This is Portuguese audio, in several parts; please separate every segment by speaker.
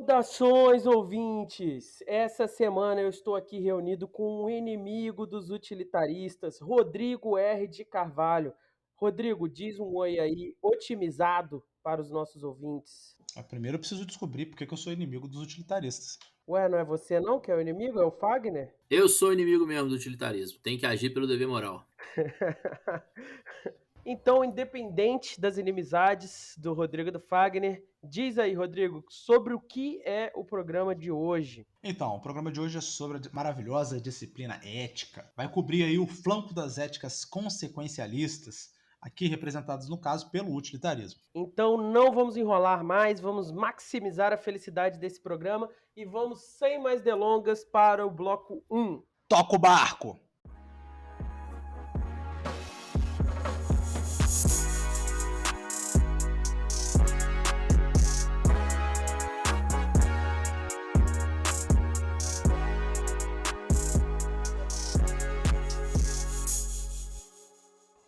Speaker 1: Saudações, ouvintes! Essa semana eu estou aqui reunido com um inimigo dos utilitaristas, Rodrigo R. de Carvalho. Rodrigo, diz um oi aí, otimizado para os nossos ouvintes.
Speaker 2: Primeiro eu preciso descobrir por que eu sou inimigo dos utilitaristas.
Speaker 1: Ué, não é você não que é o inimigo? É o Fagner?
Speaker 3: Eu sou inimigo mesmo do utilitarismo. Tem que agir pelo dever moral.
Speaker 1: Então, independente das inimizades do Rodrigo e do Fagner, diz aí, Rodrigo, sobre o que é o programa de hoje.
Speaker 2: Então, o programa de hoje é sobre a maravilhosa disciplina ética. Vai cobrir aí o flanco das éticas consequencialistas, aqui representadas no caso pelo utilitarismo.
Speaker 1: Então não vamos enrolar mais, vamos maximizar a felicidade desse programa e vamos sem mais delongas para o bloco 1.
Speaker 2: Toca o barco!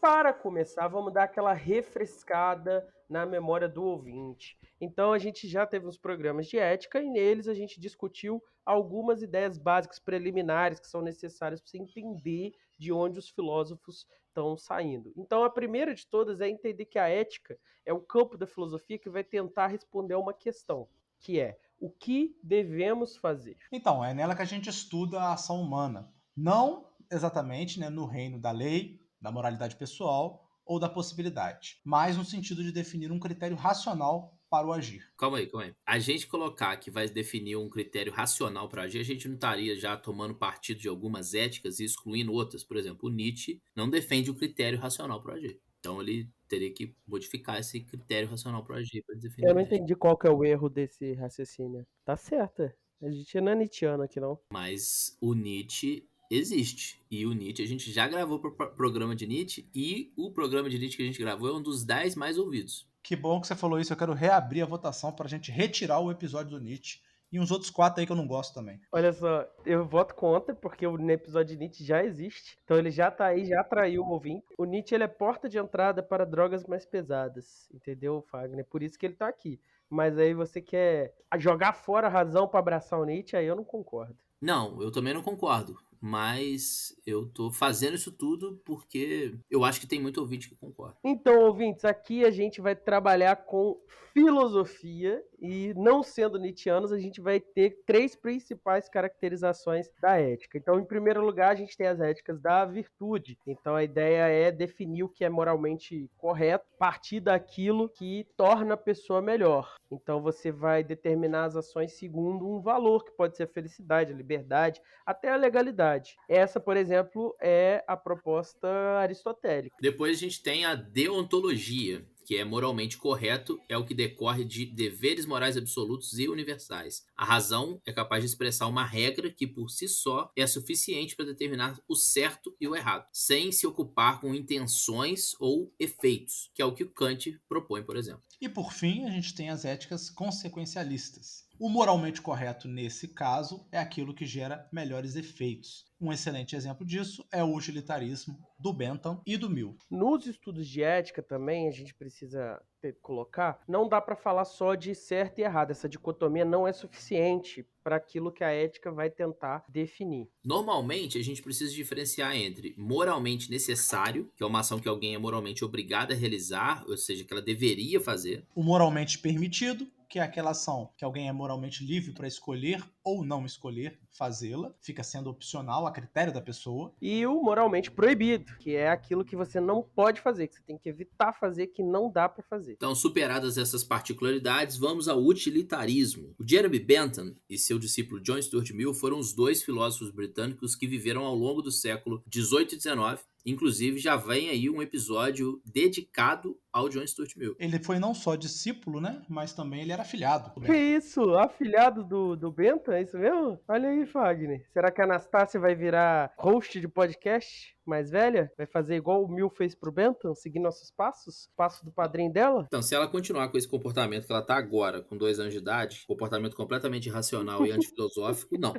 Speaker 1: Para começar, vamos dar aquela refrescada na memória do ouvinte. Então, a gente já teve uns programas de ética e neles a gente discutiu algumas ideias básicas preliminares que são necessárias para você entender de onde os filósofos estão saindo. Então, a primeira de todas é entender que a ética é o campo da filosofia que vai tentar responder a uma questão, que é o que devemos fazer?
Speaker 2: Então, é nela que a gente estuda a ação humana. Não exatamente, né, no reino da lei, da moralidade pessoal ou da possibilidade, mas no sentido de definir um critério racional para o agir.
Speaker 3: Calma aí. A gente colocar que vai definir um critério racional para agir, a gente não estaria já tomando partido de algumas éticas e excluindo outras. Por exemplo, o Nietzsche não defende o critério racional para agir. Então ele teria que modificar esse critério racional para agir para definir
Speaker 1: Eu não
Speaker 3: a ética.
Speaker 1: entendi qual que é o erro desse raciocínio. Tá certo. A gente não é nietzschiano aqui, não.
Speaker 3: Mas o Nietzsche existe. E o Nietzsche, a gente já gravou pro programa de Nietzsche, e o programa de Nietzsche que a gente gravou é um dos 10 mais ouvidos.
Speaker 2: Que bom que você falou isso. Eu quero reabrir a votação para a gente retirar o episódio do Nietzsche e uns outros 4 aí que eu não gosto também.
Speaker 1: Olha só, eu voto contra, porque o episódio de Nietzsche já existe. Então ele já tá aí, já atraiu o ouvinte. O Nietzsche, ele é porta de entrada para drogas mais pesadas. Entendeu, Fagner? Por isso que ele tá aqui. Mas aí você quer jogar fora a razão para abraçar o Nietzsche, aí eu não concordo.
Speaker 3: Não, eu também não concordo. Mas eu tô fazendo isso tudo porque eu acho que tem muito ouvinte que concorda.
Speaker 1: Então, ouvintes, aqui a gente vai trabalhar com filosofia e, não sendo nietzschianos, a gente vai ter 3 principais caracterizações da ética. Então, em primeiro lugar, a gente tem as éticas da virtude. Então, a ideia é definir o que é moralmente correto, partir daquilo que torna a pessoa melhor. Então, você vai determinar as ações segundo um valor, que pode ser a felicidade, a liberdade, até a legalidade. Essa, por exemplo, é a proposta aristotélica.
Speaker 3: Depois a gente tem a deontologia, que é moralmente correto, é o que decorre de deveres morais absolutos e universais. A razão é capaz de expressar uma regra que, por si só, é suficiente para determinar o certo e o errado, sem se ocupar com intenções ou efeitos, que é o que Kant propõe, por exemplo.
Speaker 2: E por fim, a gente tem as éticas consequencialistas. O moralmente correto nesse caso é aquilo que gera melhores efeitos. Um excelente exemplo disso é o utilitarismo do Bentham e do Mill.
Speaker 1: Nos estudos de ética também, a gente precisa colocar, não dá para falar só de certo e errado. Essa dicotomia não é suficiente para aquilo que a ética vai tentar definir.
Speaker 3: Normalmente, a gente precisa diferenciar entre moralmente necessário, que é uma ação que alguém é moralmente obrigado a realizar, ou seja, que ela deveria fazer.
Speaker 2: O moralmente permitido, que é aquela ação que alguém é moralmente livre para escolher ou não escolher fazê-la, fica sendo opcional a critério da pessoa.
Speaker 1: E o moralmente proibido, que é aquilo que você não pode fazer, que você tem que evitar fazer, que não dá para fazer.
Speaker 3: Então, superadas essas particularidades, vamos ao utilitarismo. O Jeremy Bentham e seu discípulo John Stuart Mill foram os 2 filósofos britânicos que viveram ao longo do século 18 e 19. Inclusive, já vem aí um episódio dedicado ao John Stuart Mill.
Speaker 2: Ele foi não só discípulo, né, mas também ele era afilhado.
Speaker 1: Que isso? Afilhado do Bentham? É isso mesmo? Olha aí, Fagner. Será que a Anastácia vai virar host de podcast? mais velha? Vai fazer igual o Mil fez pro Bentham, seguir nossos passos? Passos do padrinho dela?
Speaker 3: Então, se ela continuar com esse comportamento que ela tá agora, com 2 anos de idade, comportamento completamente irracional e antifilosófico, não.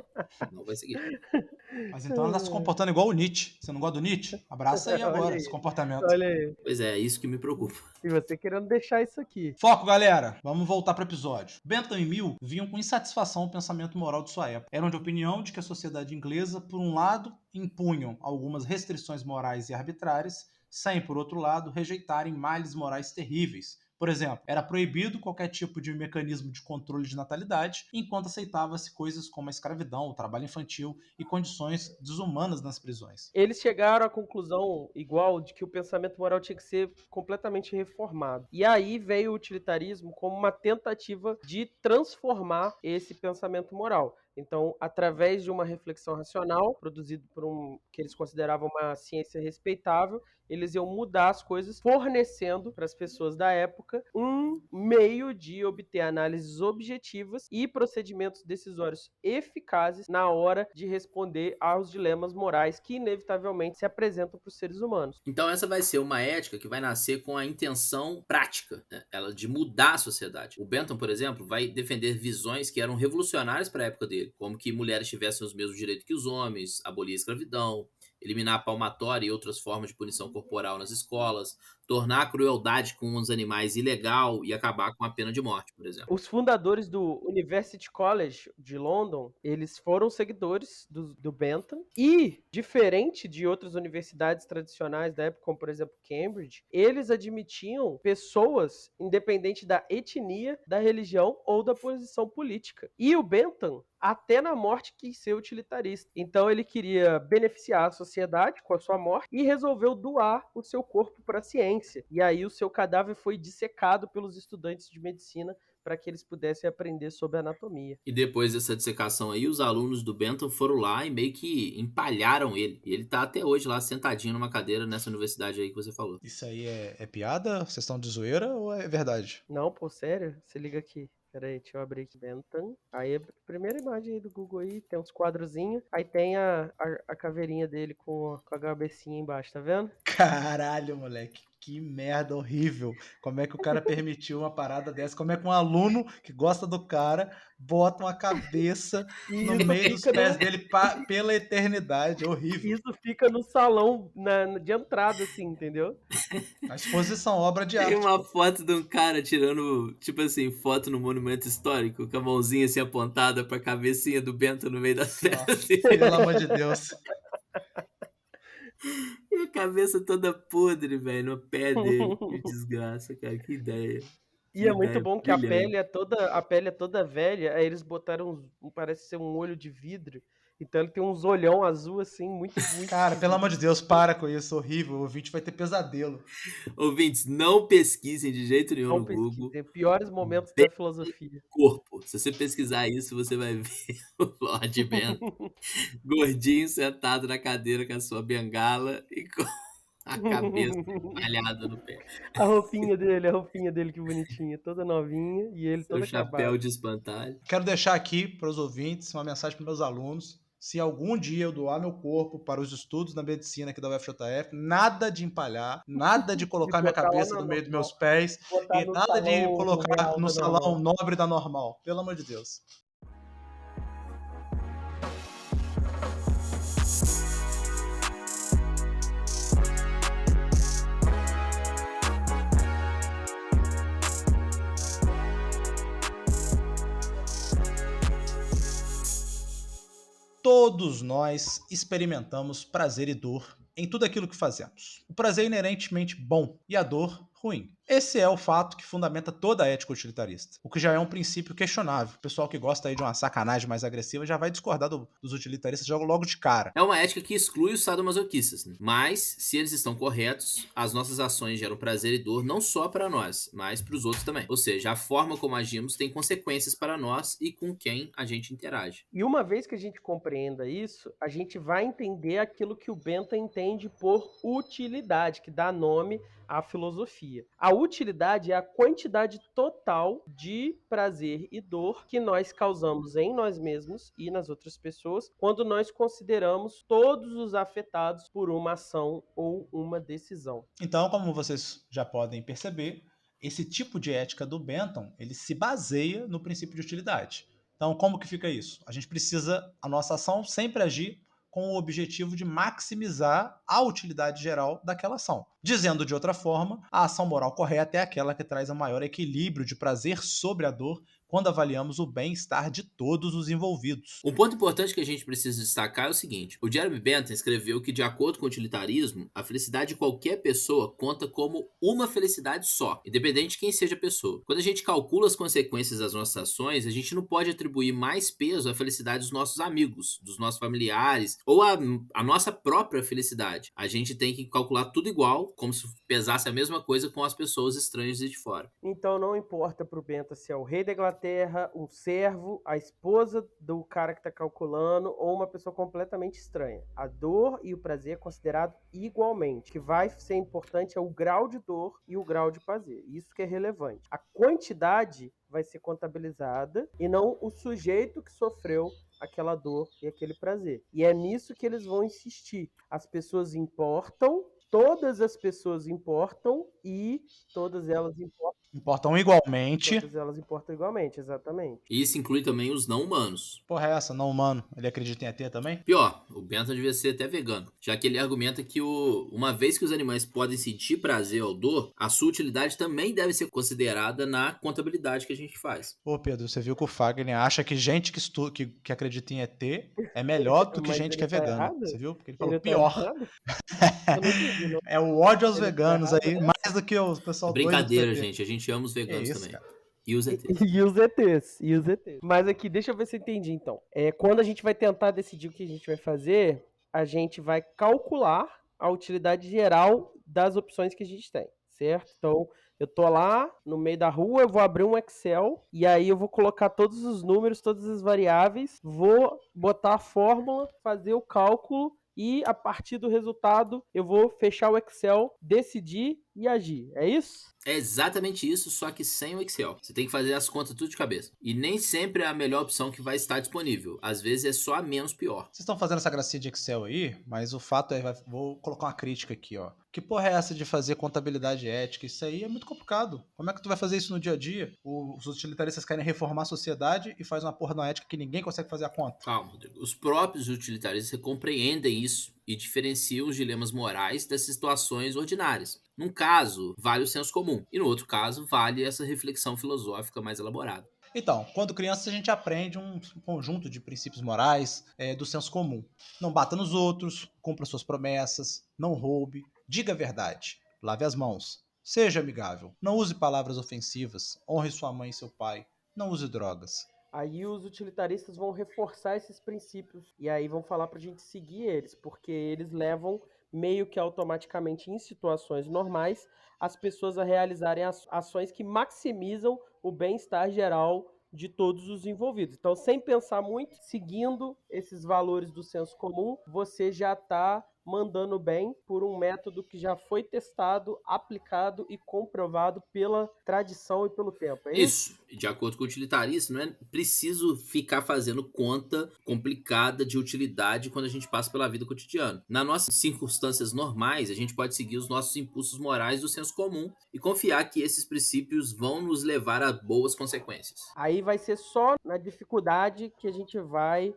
Speaker 3: Não vai seguir.
Speaker 2: Mas então ela tá se comportando igual o Nietzsche. Você não gosta do Nietzsche? Abraça aí
Speaker 1: Olha
Speaker 2: agora
Speaker 1: aí,
Speaker 2: esse comportamento.
Speaker 1: olha aí.
Speaker 3: Pois é isso que me preocupa.
Speaker 1: E você querendo deixar isso aqui.
Speaker 2: Foco, galera! Vamos voltar pro episódio. Bentham e Mill viam com insatisfação o pensamento moral de sua época. Eram de opinião de que a sociedade inglesa, por um lado, impunham algumas restrições morais e arbitrárias, sem, por outro lado, rejeitarem males morais terríveis. Por exemplo, era proibido qualquer tipo de mecanismo de controle de natalidade, enquanto aceitava-se coisas como a escravidão, o trabalho infantil e condições desumanas nas prisões.
Speaker 1: Eles chegaram à conclusão igual de que o pensamento moral tinha que ser completamente reformado. E aí veio o utilitarismo como uma tentativa de transformar esse pensamento moral. Então, através de uma reflexão racional, produzido por que eles consideravam uma ciência respeitável, eles iam mudar as coisas, fornecendo para as pessoas da época um meio de obter análises objetivas e procedimentos decisórios eficazes na hora de responder aos dilemas morais que inevitavelmente se apresentam para os seres humanos.
Speaker 3: Então essa vai ser uma ética que vai nascer com a intenção prática, né? Ela de mudar a sociedade. O Bentham, por exemplo, vai defender visões que eram revolucionárias para a época dele, como que mulheres tivessem os mesmos direitos que os homens, abolir a escravidão, eliminar a palmatória e outras formas de punição corporal nas escolas, tornar a crueldade com os animais ilegal e acabar com a pena de morte, por exemplo.
Speaker 1: Os fundadores do University College de London, eles foram seguidores do Bentham e, diferente de outras universidades tradicionais da época, como por exemplo Cambridge, eles admitiam pessoas independente da etnia, da religião ou da posição política. E o Bentham, até na morte, quis ser utilitarista. Então ele queria beneficiar a sociedade com a sua morte e resolveu doar o seu corpo para a ciência. E aí o seu cadáver foi dissecado pelos estudantes de medicina para que eles pudessem aprender sobre anatomia.
Speaker 3: E depois dessa dissecação aí, os alunos do Bentham foram lá e meio que empalharam ele. E ele tá até hoje lá sentadinho numa cadeira nessa universidade aí que você falou.
Speaker 2: Isso aí é piada? Vocês estão de zoeira ou é verdade?
Speaker 1: Não, pô, sério? Se liga aqui. Pera aí, deixa eu abrir aqui. Bentham. Aí a primeira imagem aí do Google aí, tem uns quadrozinhos. Aí tem a caveirinha dele com a cabecinha embaixo, tá vendo?
Speaker 2: Caralho, moleque. Que merda horrível. Como é que o cara permitiu uma parada dessa? Como é que um aluno que gosta do cara bota uma cabeça no meio dos pés dele pela eternidade? Horrível.
Speaker 1: Isso fica no salão de entrada, assim, entendeu?
Speaker 2: A exposição, obra de arte.
Speaker 3: Tem uma foto de um cara tirando, tipo assim, foto no monumento histórico, com a mãozinha assim apontada pra cabecinha do Bentham no meio das pernas.
Speaker 2: Pelo amor de Deus.
Speaker 3: E a cabeça toda podre, velho, no pé dele. Que desgraça, cara. Que ideia.
Speaker 1: E é muito bom que a pele é toda velha, aí eles botaram, parece ser um olho de vidro, então ele tem uns olhão azul assim, muito
Speaker 2: Cara, pelo amor de Deus, para com isso, horrível, o ouvinte vai ter pesadelo.
Speaker 3: Ouvintes, não pesquisem de jeito nenhum no Google.
Speaker 1: Piores momentos da filosofia.
Speaker 3: Corpo. Se você pesquisar isso, você vai ver o Lord Bentham gordinho sentado na cadeira com a sua bengala e com a cabeça malhada no pé.
Speaker 1: A roupinha dele que bonitinha, toda novinha e ele todo
Speaker 3: acabado. Chapéu de espantalho.
Speaker 2: Quero deixar aqui para os ouvintes uma mensagem para meus alunos. Se algum dia eu doar meu corpo para os estudos da medicina aqui da UFJF, nada de empalhar, nada de colocar minha cabeça no meio dos meus pés e nada de colocar no salão nobre da Normal. Pelo amor de Deus. Todos nós experimentamos prazer e dor em tudo aquilo que fazemos. O prazer é inerentemente bom e a dor ruim. Esse é o fato que fundamenta toda a ética utilitarista, o que já é um princípio questionável. O pessoal que gosta aí de uma sacanagem mais agressiva já vai discordar dos utilitaristas logo de cara.
Speaker 3: É uma ética que exclui os sadomasoquistas, né? Mas, se eles estão corretos, as nossas ações geram prazer e dor não só para nós, mas para os outros também. Ou seja, a forma como agimos tem consequências para nós e com quem a gente interage.
Speaker 1: E uma vez que a gente compreenda isso, a gente vai entender aquilo que o Bentham entende por utilidade, que dá nome à filosofia. filosofia. A utilidade é a quantidade total de prazer e dor que nós causamos em nós mesmos e nas outras pessoas quando nós consideramos todos os afetados por uma ação ou uma decisão.
Speaker 2: Então, como vocês já podem perceber, esse tipo de ética do Bentham, ele se baseia no princípio de utilidade. Então, como que fica isso? A gente precisa, a nossa ação sempre agir com o objetivo de maximizar a utilidade geral daquela ação. Dizendo de outra forma, a ação moral correta é aquela que traz o maior equilíbrio de prazer sobre a dor quando avaliamos o bem-estar de todos os envolvidos.
Speaker 3: Um ponto importante que a gente precisa destacar é o seguinte: o Jeremy Bentham escreveu que, de acordo com o utilitarismo, a felicidade de qualquer pessoa conta como uma felicidade só, independente de quem seja a pessoa. Quando a gente calcula as consequências das nossas ações, a gente não pode atribuir mais peso à felicidade dos nossos amigos, dos nossos familiares, ou à nossa própria felicidade. A gente tem que calcular tudo igual, como se pesasse a mesma coisa com as pessoas estranhas de fora.
Speaker 1: Então não importa pro Bentham se é o rei da Inglaterra, um servo, a esposa do cara que está calculando ou uma pessoa completamente estranha. A dor e o prazer é considerado igualmente. O que vai ser importante é o grau de dor e o grau de prazer. Isso que é relevante. A quantidade vai ser contabilizada e não o sujeito que sofreu aquela dor e aquele prazer. E é nisso que eles vão insistir. As pessoas importam, todas as pessoas importam e todas elas importam.
Speaker 2: Importam igualmente.
Speaker 1: Todas elas importam igualmente, exatamente.
Speaker 3: E isso inclui também os não humanos.
Speaker 2: Porra, é essa? Não humano. Ele acredita em ET também?
Speaker 3: Pior, o Bentham devia ser até vegano, já que ele argumenta que uma vez que os animais podem sentir prazer ou dor, a sua utilidade também deve ser considerada na contabilidade que a gente faz.
Speaker 2: Ô, Pedro, você viu que o Fagner acha que gente que acredita em ET é melhor do que
Speaker 1: Mas
Speaker 2: gente que
Speaker 1: ele
Speaker 2: é
Speaker 1: tá
Speaker 2: vegana.
Speaker 1: errado?
Speaker 2: Você viu? Porque ele falou
Speaker 1: Ele tá
Speaker 2: pior.
Speaker 1: errado? Eu não entendi, não.
Speaker 2: É o ódio aos
Speaker 1: Ele tá
Speaker 2: veganos
Speaker 1: errado,
Speaker 2: aí,
Speaker 1: né?
Speaker 2: mais do que o pessoal doido do
Speaker 3: Brincadeira,
Speaker 2: PT.
Speaker 3: gente. A gente ama os veganos
Speaker 2: isso,
Speaker 3: também.
Speaker 2: cara.
Speaker 3: E os ETs.
Speaker 1: E os ETs, e os ETs. Mas aqui, deixa eu ver se eu entendi então. Quando a gente vai tentar decidir o que a gente vai fazer, a gente vai calcular a utilidade geral das opções que a gente tem, certo? Então, eu tô lá no meio da rua, eu vou abrir um Excel e aí eu vou colocar todos os números, todas as variáveis, vou botar a fórmula, fazer o cálculo e a partir do resultado eu vou fechar o Excel, decidir e agir. É isso?
Speaker 3: É exatamente isso, só que sem o Excel. Você tem que fazer as contas tudo de cabeça. E nem sempre é a melhor opção que vai estar disponível. Às vezes é só a menos pior.
Speaker 2: Vocês estão fazendo essa gracinha de Excel aí, mas o fato é, vou colocar uma crítica aqui, ó. Que porra é essa de fazer contabilidade ética? Isso aí é muito complicado. Como é que tu vai fazer isso no dia a dia? Os utilitaristas querem reformar a sociedade e faz uma porra na ética que ninguém consegue fazer a conta.
Speaker 3: Calma, Rodrigo. Os próprios utilitaristas compreendem isso e diferenciam os dilemas morais das situações ordinárias. Num caso, vale o senso comum, e no outro caso, vale essa reflexão filosófica mais elaborada.
Speaker 2: Então, quando criança a gente aprende um conjunto de princípios morais do senso comum. Não bata nos outros, cumpra suas promessas, não roube, diga a verdade, lave as mãos, seja amigável, não use palavras ofensivas, honre sua mãe e seu pai, não use drogas.
Speaker 1: Aí os utilitaristas vão reforçar esses princípios e aí vão falar pra gente seguir eles, porque eles levam meio que automaticamente em situações normais as pessoas a realizarem ações que maximizam o bem-estar geral de todos os envolvidos. Então, sem pensar muito, seguindo esses valores do senso comum, você já está mandando bem por um método que já foi testado, aplicado e comprovado pela tradição e pelo tempo. É isso?
Speaker 3: Isso, de acordo com o utilitarista, não é preciso ficar fazendo conta complicada de utilidade quando a gente passa pela vida cotidiana. Nas nossas circunstâncias normais, a gente pode seguir os nossos impulsos morais do senso comum e confiar que esses princípios vão nos levar a boas consequências.
Speaker 1: Aí vai ser só na dificuldade que a gente vai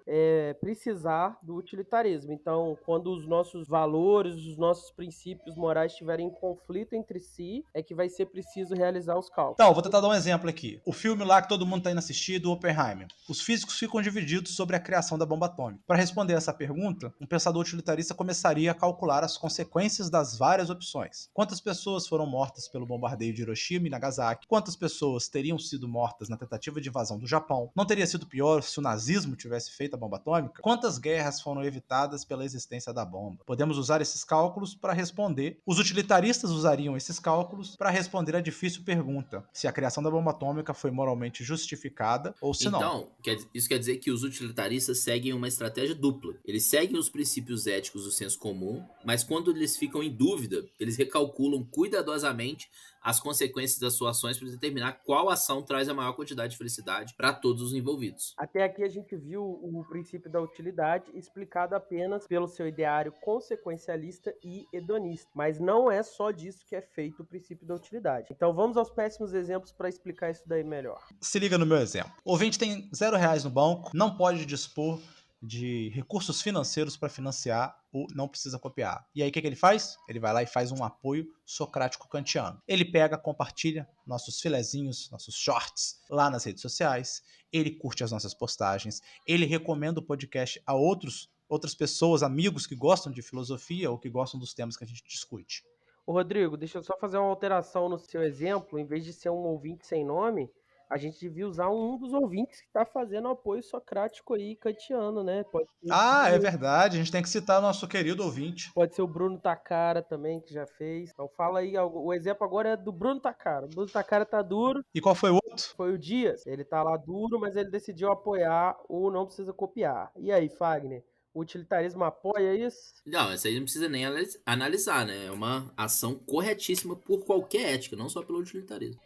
Speaker 1: precisar do utilitarismo. Então, quando os nossos valores, os nossos princípios morais estiverem em conflito entre si, é que vai ser preciso realizar os cálculos.
Speaker 2: Então, vou tentar dar um exemplo aqui. O filme lá que todo mundo tá indo assistir, do Oppenheimer. Os físicos ficam divididos sobre a criação da bomba atômica. Para responder essa pergunta, um pensador utilitarista começaria a calcular as consequências das várias opções. Quantas pessoas foram mortas pelo bombardeio de Hiroshima e Nagasaki? Quantas pessoas teriam sido mortas na tentativa de invasão do Japão? Não teria sido pior se o nazismo tivesse feito a bomba atômica? Quantas guerras foram evitadas pela existência da bomba? Podemos usar esses cálculos para responder. Os utilitaristas usariam esses cálculos para responder a difícil pergunta: se a criação da bomba atômica foi moralmente justificada ou se não.
Speaker 3: Então, isso quer dizer que os utilitaristas seguem uma estratégia dupla. Eles seguem os princípios éticos do senso comum, mas quando eles ficam em dúvida, eles recalculam cuidadosamente as consequências das suas ações para determinar qual ação traz a maior quantidade de felicidade para todos os envolvidos.
Speaker 1: Até aqui a gente viu o princípio da utilidade explicado apenas pelo seu ideário consequencialista e hedonista. Mas não é só disso que é feito o princípio da utilidade. Então vamos aos péssimos exemplos para explicar isso daí melhor.
Speaker 2: Se liga no meu exemplo. O ouvinte tem R$0 no banco, não pode dispor de recursos financeiros para financiar o Não Precisa Copiar. E aí o que ele faz? Ele vai lá e faz um apoio socrático kantiano. Ele pega, compartilha nossos filezinhos, nossos shorts lá nas redes sociais, ele curte as nossas postagens, ele recomenda o podcast a outras pessoas, amigos que gostam de filosofia ou que gostam dos temas que a gente discute.
Speaker 1: Ô Rodrigo, deixa eu só fazer uma alteração no seu exemplo. Em vez de ser um ouvinte sem nome, a gente devia usar um dos ouvintes que está fazendo apoio socrático aí, kantiano, né?
Speaker 2: É verdade. A gente tem que citar o nosso querido ouvinte.
Speaker 1: Pode ser o Bruno Takara também, que já fez. Então fala aí, o exemplo agora é do Bruno Takara. O Bruno Takara tá duro.
Speaker 2: E qual foi o outro?
Speaker 1: Foi o Dias. Ele tá lá duro, mas ele decidiu apoiar o Não Precisa Copiar. E aí, Fagner? O utilitarismo apoia isso?
Speaker 3: Não, essa aí não precisa nem analisar, né? É uma ação corretíssima por qualquer ética, não só pelo utilitarismo.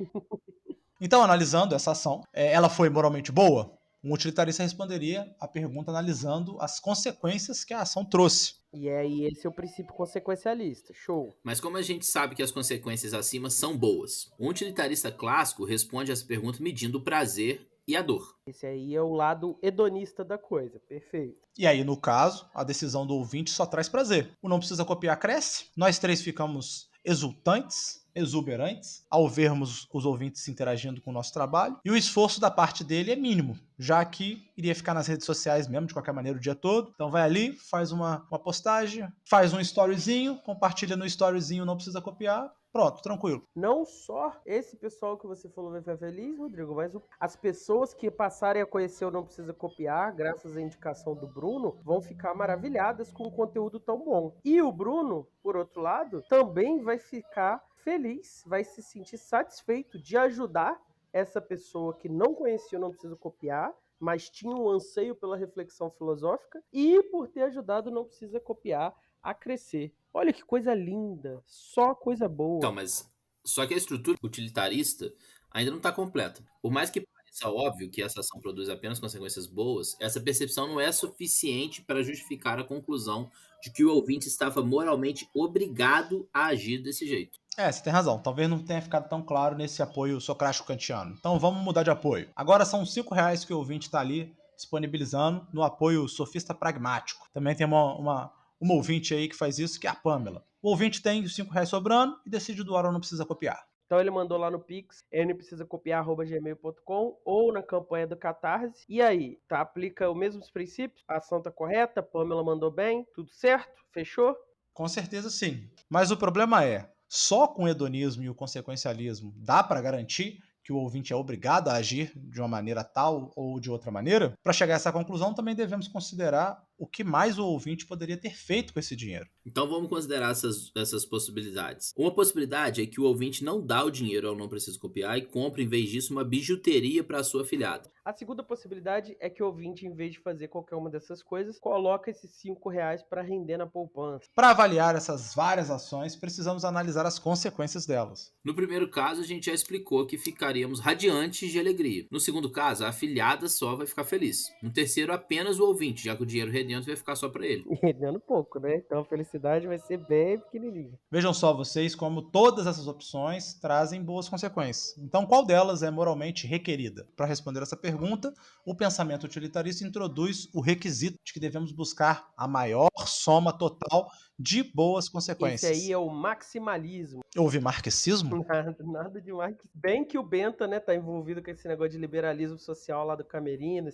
Speaker 2: Então, analisando essa ação, ela foi moralmente boa? Um utilitarista responderia a pergunta analisando as consequências que a ação trouxe.
Speaker 1: E aí, esse é o princípio consequencialista. Show.
Speaker 3: Mas como a gente sabe que as consequências acima são boas? Um utilitarista clássico responde essa pergunta medindo o prazer e a dor.
Speaker 1: Esse aí é o lado hedonista da coisa. Perfeito.
Speaker 2: E aí, no caso, a decisão do ouvinte só traz prazer. O Não Precisa Copiar cresce, nós três ficamos exultantes, exuberantes, ao vermos os ouvintes interagindo com o nosso trabalho, e o esforço da parte dele é mínimo, já que iria ficar nas redes sociais mesmo, de qualquer maneira, o dia todo. Então vai ali, faz uma postagem, faz um storyzinho, compartilha no storyzinho, Não Precisa Copiar, pronto, tranquilo.
Speaker 1: Não só esse pessoal que você falou vai ficar feliz, Rodrigo, mas as pessoas que passarem a conhecer o Não Precisa Copiar, graças à indicação do Bruno, vão ficar maravilhadas com um conteúdo tão bom. E o Bruno, por outro lado, também vai ficar feliz, vai se sentir satisfeito de ajudar essa pessoa que não conhecia o Não Precisa Copiar, mas tinha um anseio pela reflexão filosófica, e por ter ajudado o Não Precisa Copiar a crescer. Olha que coisa linda, só coisa boa.
Speaker 3: Então, mas só que a estrutura utilitarista ainda não está completa. Por mais que pareça óbvio que essa ação produz apenas consequências boas, essa percepção não é suficiente para justificar a conclusão de que o ouvinte estava moralmente obrigado a agir desse jeito.
Speaker 2: Você tem razão. Talvez não tenha ficado tão claro nesse apoio socrático kantiano. Então vamos mudar de apoio. Agora são R$5 que o ouvinte está ali disponibilizando no apoio sofista pragmático. Também tem uma ouvinte aí que faz isso, que é a Pamela. O ouvinte tem os R$5 sobrando e decide doar ou Não Precisa Copiar.
Speaker 1: Então ele mandou lá no Pix, nprecisacopiar@gmail.com ou na campanha do Catarse. E aí, aplica os mesmos princípios? A ação tá correta? A Pamela mandou bem? Tudo certo? Fechou?
Speaker 2: Com certeza sim. Mas o problema é, só com o hedonismo e o consequencialismo dá para garantir que o ouvinte é obrigado a agir de uma maneira tal ou de outra maneira? Para chegar a essa conclusão, também devemos considerar o que mais o ouvinte poderia ter feito com esse dinheiro.
Speaker 3: Então vamos considerar essas possibilidades. Uma possibilidade é que o ouvinte não dá o dinheiro ao Não Precisa Copiar e compra, em vez disso, uma bijuteria para a sua afilhada.
Speaker 1: A segunda possibilidade é que o ouvinte, em vez de fazer qualquer uma dessas coisas, coloca esses R$5 para render na poupança.
Speaker 2: Para avaliar essas várias ações, precisamos analisar as consequências delas.
Speaker 3: No primeiro caso, a gente já explicou que ficaríamos radiantes de alegria. No segundo caso, a afilhada só vai ficar feliz. No terceiro, apenas o ouvinte, já que o dinheiro rendendo vai ficar só para ele.
Speaker 1: E rendendo pouco, né? Então a felicidade vai ser bem pequenininha.
Speaker 2: Vejam só vocês como todas essas opções trazem boas consequências. Então, qual delas é moralmente requerida? Para responder essa pergunta, o pensamento utilitarista introduz o requisito de que devemos buscar a maior soma total de boas consequências.
Speaker 1: Esse aí é o maximalismo.
Speaker 2: Houve marxismo?
Speaker 1: Nada de marxismo. Bem que o Benta, né, tá envolvido com esse negócio de liberalismo social lá do Camerino,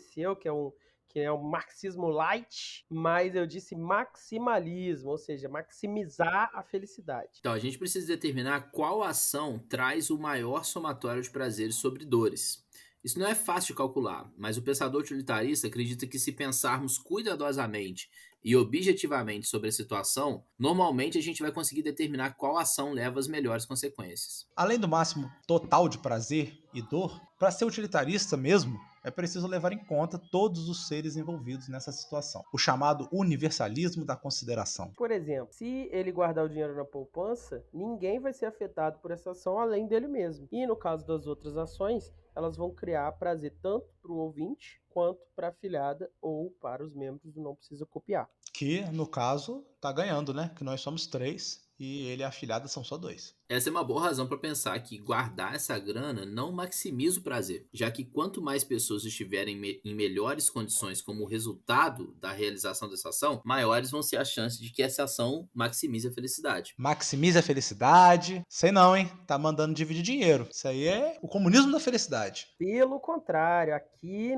Speaker 1: que é um marxismo light, mas eu disse maximalismo, ou seja, maximizar a felicidade.
Speaker 3: Então, a gente precisa determinar qual ação traz o maior somatório de prazeres sobre dores. Isso não é fácil de calcular, mas o pensador utilitarista acredita que se pensarmos cuidadosamente e objetivamente sobre a situação, normalmente a gente vai conseguir determinar qual ação leva as melhores consequências.
Speaker 2: Além do máximo total de prazer e dor, para ser utilitarista mesmo, é preciso levar em conta todos os seres envolvidos nessa situação. O chamado universalismo da consideração.
Speaker 1: Por exemplo, se ele guardar o dinheiro na poupança, ninguém vai ser afetado por essa ação além dele mesmo. E no caso das outras ações, elas vão criar prazer tanto para o ouvinte quanto para a afiliada ou para os membros do Não Precisa Copiar.
Speaker 2: Que, no caso, tá ganhando, né? Que nós somos 3 e ele e a afiliada são só 2.
Speaker 3: Essa é uma boa razão para pensar que guardar essa grana não maximiza o prazer, já que quanto mais pessoas estiverem em melhores condições como resultado da realização dessa ação, maiores vão ser as chances de que essa ação maximize a felicidade.
Speaker 2: Maximize a felicidade. Sei não, hein? Tá mandando dividir dinheiro. Isso aí é o comunismo da felicidade.
Speaker 1: Pelo contrário, aqui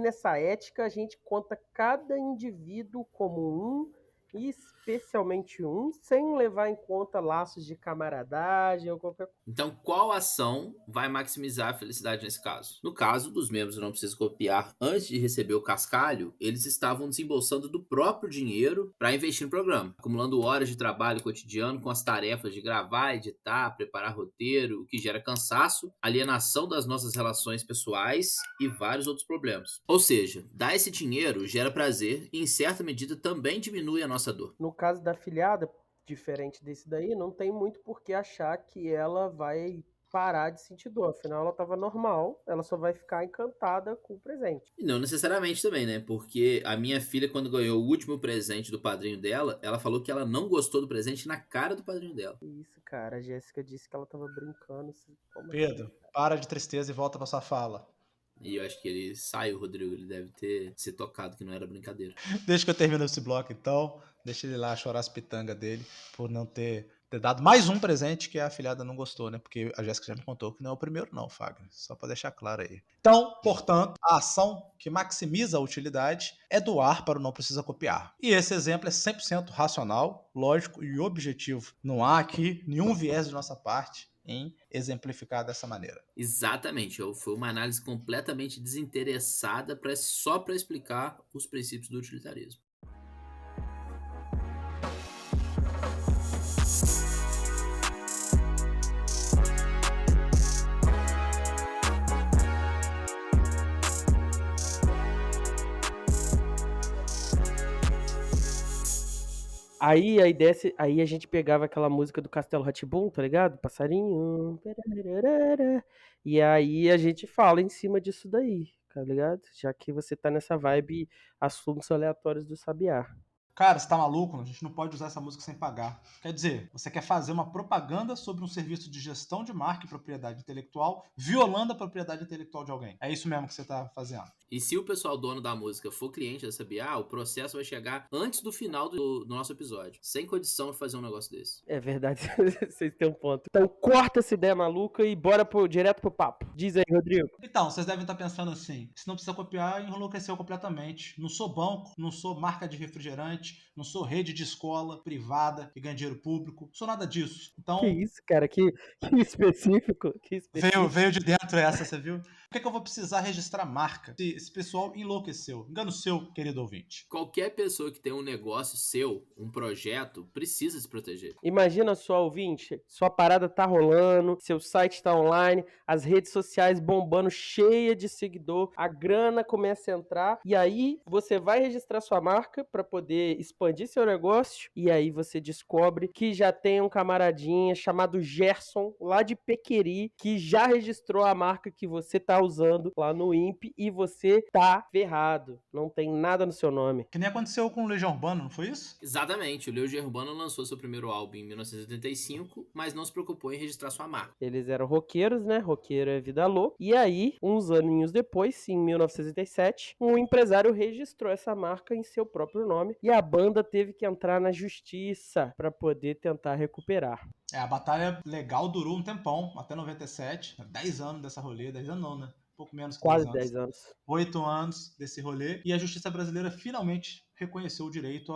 Speaker 1: nessa ética a gente conta cada indivíduo como um, e especialmente um, sem levar em conta laços de camaradagem ou qualquer coisa.
Speaker 3: Então, qual ação vai maximizar a felicidade nesse caso? No caso dos membros do Não Precisa Copiar, antes de receber o cascalho, eles estavam desembolsando do próprio dinheiro para investir no programa, acumulando horas de trabalho cotidiano com as tarefas de gravar, editar, preparar roteiro, o que gera cansaço, alienação das nossas relações pessoais e vários outros problemas. Ou seja, dar esse dinheiro gera prazer e, em certa medida, também diminui a nossa dor.
Speaker 1: No caso da afiliada, diferente desse daí, não tem muito por que achar que ela vai parar de sentir dor. Afinal, ela estava normal, ela só vai ficar encantada com o presente.
Speaker 3: E não necessariamente também, né? Porque a minha filha, quando ganhou o último presente do padrinho dela, ela falou que ela não gostou do presente na cara do padrinho dela.
Speaker 1: Isso, cara. A Jéssica disse que ela estava brincando. Como
Speaker 2: Pedro, para de tristeza e volta pra sua fala.
Speaker 3: E eu acho que ele saiu, Rodrigo. Ele deve ter se tocado que não era brincadeira.
Speaker 2: Deixa que eu termino esse bloco, então. Deixa ele lá chorar as pitangas dele por não ter dado mais um presente que a afilhada não gostou, né? Porque a Jéssica já me contou que não é o primeiro não, Fagner. Só para deixar claro aí. Então, portanto, a ação que maximiza a utilidade é doar para o Não Precisa Copiar. E esse exemplo é 100% racional, lógico e objetivo. Não há aqui nenhum viés de nossa parte em exemplificar dessa maneira.
Speaker 3: Exatamente. Foi uma análise completamente desinteressada só para explicar os princípios do utilitarismo.
Speaker 1: Aí a gente pegava aquela música do Castelo Rá-Tim-Bum, tá ligado? Passarinho. E aí a gente fala em cima disso daí, tá ligado? Já que você tá nessa vibe assuntos aleatórios do Sabiá.
Speaker 2: Cara, você tá maluco? A gente não pode usar essa música sem pagar. Quer dizer, você quer fazer uma propaganda sobre um serviço de gestão de marca e propriedade intelectual, violando a propriedade intelectual de alguém. É isso mesmo que você tá fazendo.
Speaker 3: E se o pessoal dono da música for cliente da Sabiá, o processo vai chegar antes do final do nosso episódio. Sem condição de fazer um negócio desse.
Speaker 1: É verdade, vocês têm um ponto. Então corta essa ideia maluca e bora direto pro papo. Diz aí, Rodrigo.
Speaker 2: Então, vocês devem estar pensando assim, se Não Precisa Copiar, enlouqueceu completamente. Não sou banco, não sou marca de refrigerante, não sou rede de escola privada que ganha dinheiro público, sou nada disso. Então,
Speaker 1: que isso, cara, que específico.
Speaker 2: Veio de dentro essa, você viu? Por que eu vou precisar registrar marca? Esse pessoal enlouqueceu. Engano seu, querido ouvinte.
Speaker 3: Qualquer pessoa que tem um negócio seu, um projeto, precisa se proteger.
Speaker 1: Imagina só, ouvinte, sua parada tá rolando, seu site tá online, as redes sociais bombando, cheia de seguidor, a grana começa a entrar, e aí você vai registrar sua marca para poder expandir seu negócio, e aí você descobre que já tem um camaradinha chamado Gerson, lá de Pequeri, que já registrou a marca que você tá usando lá no INPE e você tá ferrado. Não tem nada no seu nome.
Speaker 2: Que nem aconteceu com o Legião Urbana, não foi isso?
Speaker 3: Exatamente. O Legião Urbana lançou seu primeiro álbum em 1985, mas não se preocupou em registrar sua marca.
Speaker 1: Eles eram roqueiros, né? Roqueiro é vida louca. E aí, uns aninhos depois, em 1987, um empresário registrou essa marca em seu próprio nome e a banda teve que entrar na justiça para poder tentar recuperar.
Speaker 2: A batalha legal durou um tempão, até 97, 10 anos dessa rolê, 10 anos não, né? Pouco menos que
Speaker 1: Quase
Speaker 2: 10
Speaker 1: 10 anos.
Speaker 2: 8 anos desse rolê, e a justiça brasileira finalmente reconheceu o direito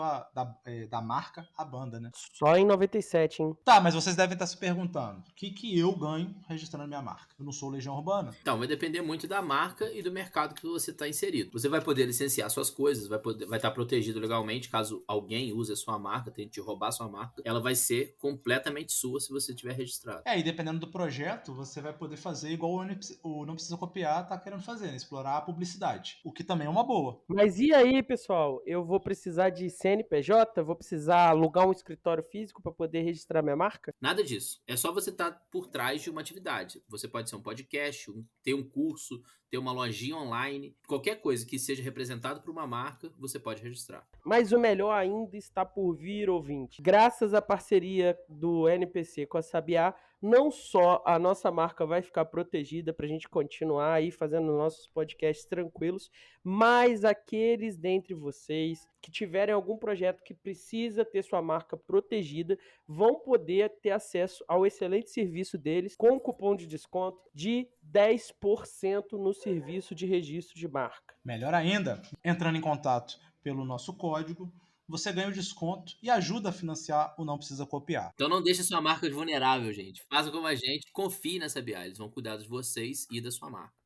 Speaker 2: da marca à banda, né?
Speaker 1: Só em 97, hein?
Speaker 2: Tá, mas vocês devem estar se perguntando, o que eu ganho registrando minha marca? Eu não sou Legião Urbana?
Speaker 3: Então, vai depender muito da marca e do mercado que você está inserido. Você vai poder licenciar suas coisas, vai estar protegido legalmente caso alguém use a sua marca, tente te roubar a sua marca. Ela vai ser completamente sua se você tiver registrado.
Speaker 2: E dependendo do projeto, você vai poder fazer igual o Não Precisa Copiar tá querendo fazer, né? Explorar a publicidade, o que também é uma boa.
Speaker 1: Mas e aí, pessoal? Eu vou precisar de CNPJ? Vou precisar alugar um escritório físico para poder registrar minha marca?
Speaker 3: Nada disso. É só você estar por trás de uma atividade. Você pode ser um podcast, ter um curso, ter uma lojinha online. Qualquer coisa que seja representado por uma marca, você pode registrar.
Speaker 1: Mas o melhor ainda está por vir, ouvinte. Graças à parceria do NPC com a Sabiá, não só a nossa marca vai ficar protegida para a gente continuar aí fazendo nossos podcasts tranquilos, mas aqueles dentre vocês que tiverem algum projeto que precisa ter sua marca protegida vão poder ter acesso ao excelente serviço deles com cupom de desconto de 10% no serviço de registro de marca.
Speaker 2: Melhor ainda, entrando em contato pelo nosso código, você ganha o desconto e ajuda a financiar o Não Precisa Copiar.
Speaker 3: Então não deixe sua marca vulnerável, gente. Faça como a gente, confie na Sabiá. Eles vão cuidar de vocês e da sua marca.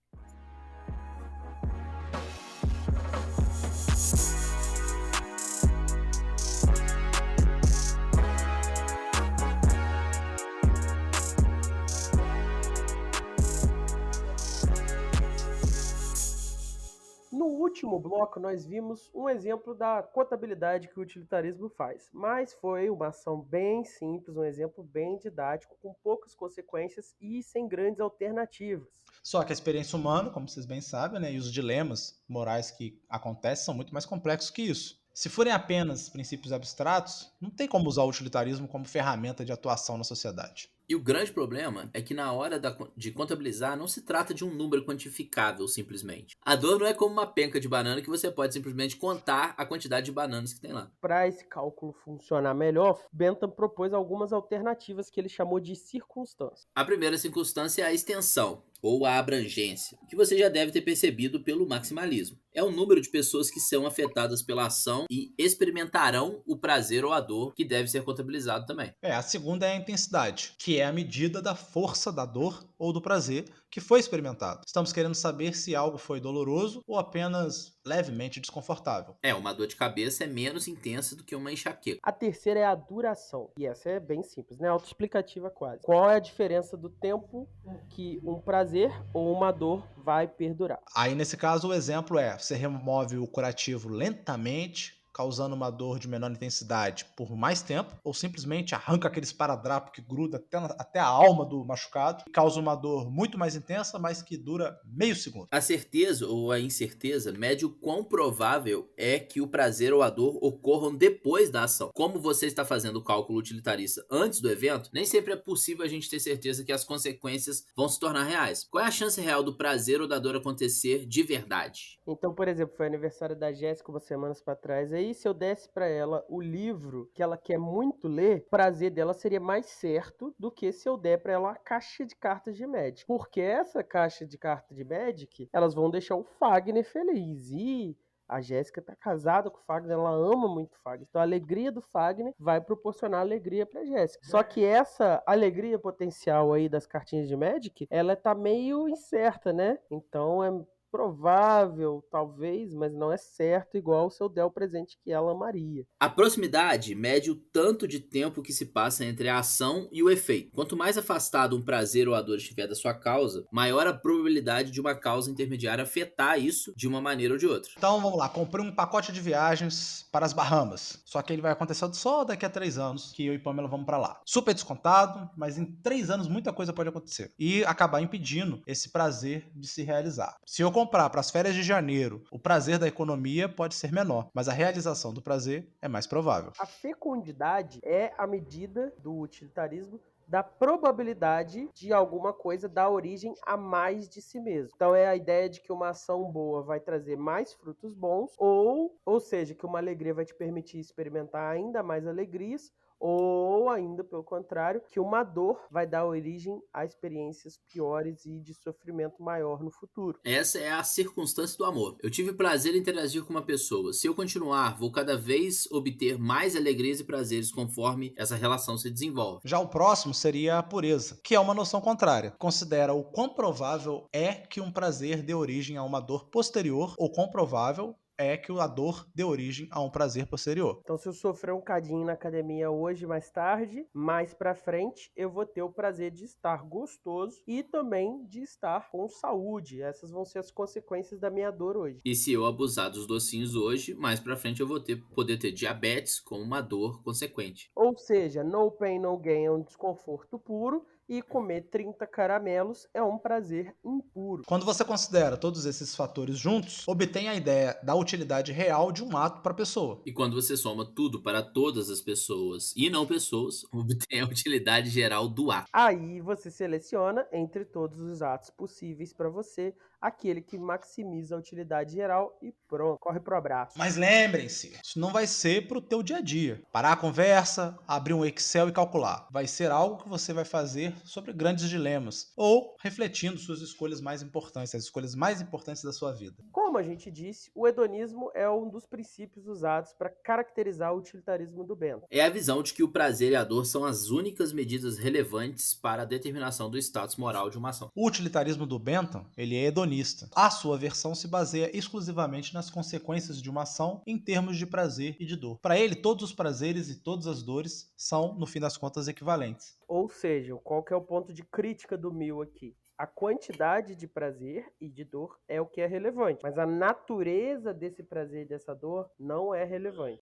Speaker 1: No último bloco, nós vimos um exemplo da contabilidade que o utilitarismo faz, mas foi uma ação bem simples, um exemplo bem didático, com poucas consequências e sem grandes alternativas.
Speaker 2: Só que a experiência humana, como vocês bem sabem, né, e os dilemas morais que acontecem são muito mais complexos que isso. Se forem apenas princípios abstratos, não tem como usar o utilitarismo como ferramenta de atuação na sociedade.
Speaker 3: E o grande problema é que na hora de contabilizar não se trata de um número quantificável simplesmente. A dor não é como uma penca de banana que você pode simplesmente contar a quantidade de bananas que tem lá.
Speaker 1: Para esse cálculo funcionar melhor, Bentham propôs algumas alternativas que ele chamou de circunstâncias.
Speaker 3: A primeira circunstância é a extensão, ou a abrangência, que você já deve ter percebido pelo maximalismo. É o número de pessoas que são afetadas pela ação e experimentarão o prazer ou a dor, que deve ser contabilizado também.
Speaker 2: A segunda é a intensidade, que é a medida da força da dor ou do prazer que foi experimentado. Estamos querendo saber se algo foi doloroso ou apenas levemente desconfortável.
Speaker 3: Uma dor de cabeça é menos intensa do que uma enxaqueca.
Speaker 1: A terceira é a duração, e essa é bem simples, né? Autoexplicativa quase. Qual é a diferença do tempo que um prazer ou uma dor vai perdurar?
Speaker 2: Aí, nesse caso, o exemplo é: você remove o curativo lentamente, causando uma dor de menor intensidade por mais tempo, ou simplesmente arranca aquele esparadrapo que gruda até a alma do machucado e causa uma dor muito mais intensa, mas que dura meio segundo.
Speaker 3: A certeza ou a incerteza mede o quão provável é que o prazer ou a dor ocorram depois da ação. Como você está fazendo o cálculo utilitarista antes do evento, nem sempre é possível a gente ter certeza que as consequências vão se tornar reais. Qual é a chance real do prazer ou da dor acontecer de verdade?
Speaker 1: Então, por exemplo, foi aniversário da Jéssica umas semanas para trás. Aí, se eu desse para ela o livro que ela quer muito ler, o prazer dela seria mais certo do que se eu der para ela uma caixa de cartas de Magic. Porque essa caixa de cartas de Magic, elas vão deixar o Fagner feliz. E a Jéssica tá casada com o Fagner, ela ama muito o Fagner. Então a alegria do Fagner vai proporcionar alegria pra Jéssica. Só que essa alegria potencial aí das cartinhas de Magic, ela tá meio incerta, né? Então é provável, talvez, mas não é certo, igual se eu der o presente que ela amaria.
Speaker 3: A proximidade mede o tanto de tempo que se passa entre a ação e o efeito. Quanto mais afastado um prazer ou a dor estiver da sua causa, maior a probabilidade de uma causa intermediária afetar isso de uma maneira ou de outra.
Speaker 2: Então vamos lá, comprei um pacote de viagens para as Bahamas. Só que ele vai acontecer só daqui a 3 anos, que eu e Pamela vamos para lá. Super descontado, mas em 3 anos muita coisa pode acontecer. E acabar impedindo esse prazer de se realizar. Se eu comprar para as férias de janeiro, o prazer da economia pode ser menor, mas a realização do prazer é mais provável.
Speaker 1: A fecundidade é a medida do utilitarismo da probabilidade de alguma coisa dar origem a mais de si mesmo. Então é a ideia de que uma ação boa vai trazer mais frutos bons, ou seja, que uma alegria vai te permitir experimentar ainda mais alegrias, Ou ainda, pelo contrário, que uma dor vai dar origem a experiências piores e de sofrimento maior no futuro.
Speaker 3: Essa é a circunstância do amor. Eu tive prazer em interagir com uma pessoa. Se eu continuar, vou cada vez obter mais alegrias e prazeres conforme essa relação se desenvolve.
Speaker 2: Já o próximo seria a pureza, que é uma noção contrária. Considera o quão provável é que um prazer dê origem a uma dor posterior ou quão provável é que a dor dê origem a um prazer posterior.
Speaker 1: Então, se eu sofrer um cadinho na academia hoje, mais tarde, mais pra frente, eu vou ter o prazer de estar gostoso e também de estar com saúde. Essas vão ser as consequências da minha dor hoje.
Speaker 3: E se eu abusar dos docinhos hoje, mais pra frente eu vou poder ter diabetes com uma dor consequente.
Speaker 1: Ou seja, no pain, no gain é um desconforto puro e comer 30 caramelos é um prazer impuro.
Speaker 2: Quando você considera todos esses fatores juntos, obtém a ideia da utilidade real de um ato para a pessoa.
Speaker 3: E quando você soma tudo para todas as pessoas e não pessoas, obtém a utilidade geral do ato.
Speaker 1: Aí você seleciona entre todos os atos possíveis para você aquele que maximiza a utilidade geral e pronto, corre pro abraço.
Speaker 2: Mas lembrem-se, isso não vai ser pro teu dia a dia. Parar a conversa, abrir um Excel e calcular. Vai ser algo que você vai fazer sobre grandes dilemas ou refletindo suas escolhas mais importantes, as escolhas mais importantes da sua vida.
Speaker 1: Como a gente disse, o hedonismo é um dos princípios usados para caracterizar o utilitarismo do Bentham.
Speaker 3: É a visão de que o prazer e a dor são as únicas medidas relevantes para a determinação do status moral de uma ação.
Speaker 2: O utilitarismo do Bentham, ele é hedonista. A sua versão se baseia exclusivamente nas consequências de uma ação em termos de prazer e de dor. Para ele, todos os prazeres e todas as dores são, no fim das contas, equivalentes.
Speaker 1: Ou seja, qual que é o ponto de crítica do Mill aqui? A quantidade de prazer e de dor é o que é relevante, mas a natureza desse prazer e dessa dor não é relevante.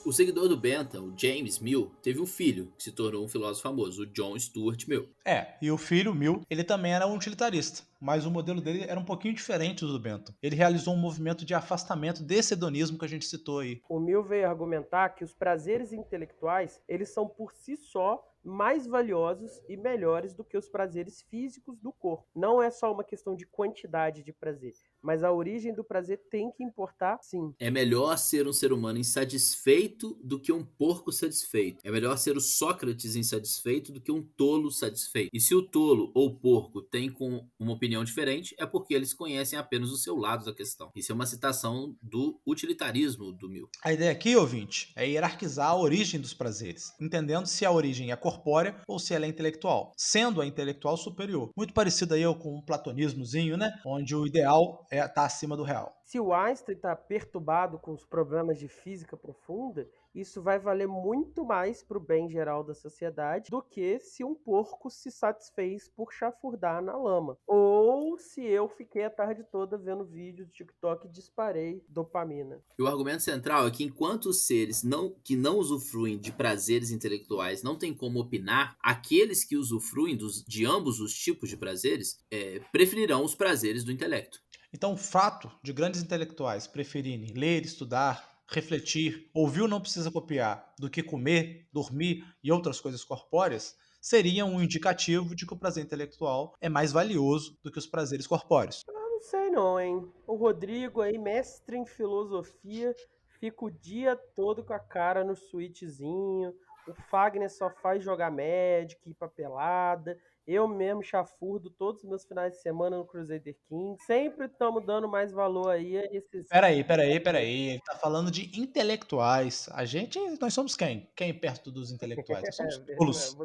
Speaker 3: O seguidor do Bentham, o James Mill, teve um filho que se tornou um filósofo famoso, o John Stuart Mill.
Speaker 2: E o filho, Mill, ele também era um utilitarista, mas o modelo dele era um pouquinho diferente do Bentham. Ele realizou um movimento de afastamento desse hedonismo que a gente citou aí.
Speaker 1: O Mill veio argumentar que os prazeres intelectuais, eles são por si só mais valiosos e melhores do que os prazeres físicos do corpo. Não é só uma questão de quantidade de prazer, mas a origem do prazer tem que importar, sim.
Speaker 3: É melhor ser um ser humano insatisfeito do que um porco satisfeito. É melhor ser o Sócrates insatisfeito do que um tolo satisfeito. E se o tolo ou o porco tem com uma opinião diferente, é porque eles conhecem apenas o seu lado da questão. Isso é uma citação do utilitarismo do Mill.
Speaker 2: A ideia aqui, ouvinte, é hierarquizar a origem dos prazeres, entendendo se a origem é corpórea ou se ela é intelectual, sendo a intelectual superior. Muito parecido aí com um platonismozinho, né? Onde o ideal está acima do real.
Speaker 1: Se o Einstein está perturbado com os problemas de física profunda, isso vai valer muito mais para o bem geral da sociedade do que se um porco se satisfez por chafurdar na lama. Ou se eu fiquei a tarde toda vendo vídeo do TikTok e disparei dopamina.
Speaker 3: E o argumento central é que enquanto os seres que não usufruem de prazeres intelectuais não têm como opinar, aqueles que usufruem de ambos os tipos de prazeres preferirão os prazeres do intelecto.
Speaker 2: Então, o fato de grandes intelectuais preferirem ler, estudar, refletir, ouvir ou não precisa copiar, do que comer, dormir e outras coisas corpóreas, seria um indicativo de que o prazer intelectual é mais valioso do que os prazeres corpóreos.
Speaker 1: Não sei não, hein? O Rodrigo aí, mestre em filosofia, fica o dia todo com a cara no switchzinho. O Fagner só faz jogar Magic, ir pra pelada. Eu mesmo chafurdo todos os meus finais de semana no Crusader King. Sempre estamos dando mais valor aí a esses...
Speaker 2: Peraí. Ele tá falando de intelectuais. Nós somos quem? Quem perto dos intelectuais? Nós somos tolos.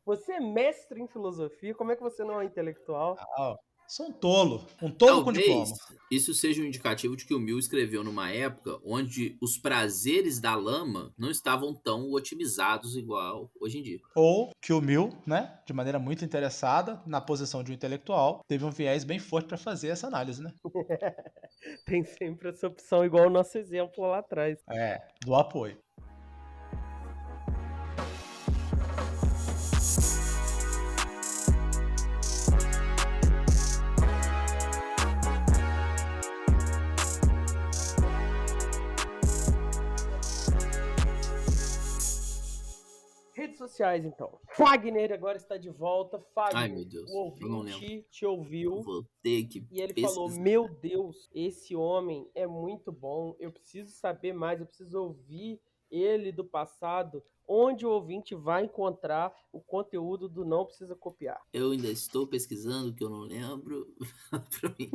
Speaker 1: Você é mestre em filosofia, como é que você não é intelectual?
Speaker 2: Sou um tolo com diploma.
Speaker 3: Talvez isso seja um indicativo de que o Mill escreveu numa época onde os prazeres da lama não estavam tão otimizados igual hoje em dia.
Speaker 2: Ou que o Mill, né, de maneira muito interessada, na posição de um intelectual, teve um viés bem forte para fazer essa análise, né?
Speaker 1: Tem sempre essa opção, igual o nosso exemplo lá atrás.
Speaker 2: Do apoio.
Speaker 1: sociais, então. Fagner agora está de volta. Fagner,
Speaker 3: Ai, meu Deus,
Speaker 1: o
Speaker 3: eu não lembro.
Speaker 1: ouvinte te ouviu.
Speaker 3: Vou ter que
Speaker 1: E ele
Speaker 3: pesquisar.
Speaker 1: falou, meu Deus, esse homem é muito bom, eu preciso saber mais, eu preciso ouvir ele do passado, onde o ouvinte vai encontrar o conteúdo do Não Precisa Copiar.
Speaker 3: Eu ainda estou pesquisando, que eu não lembro. Pra mim.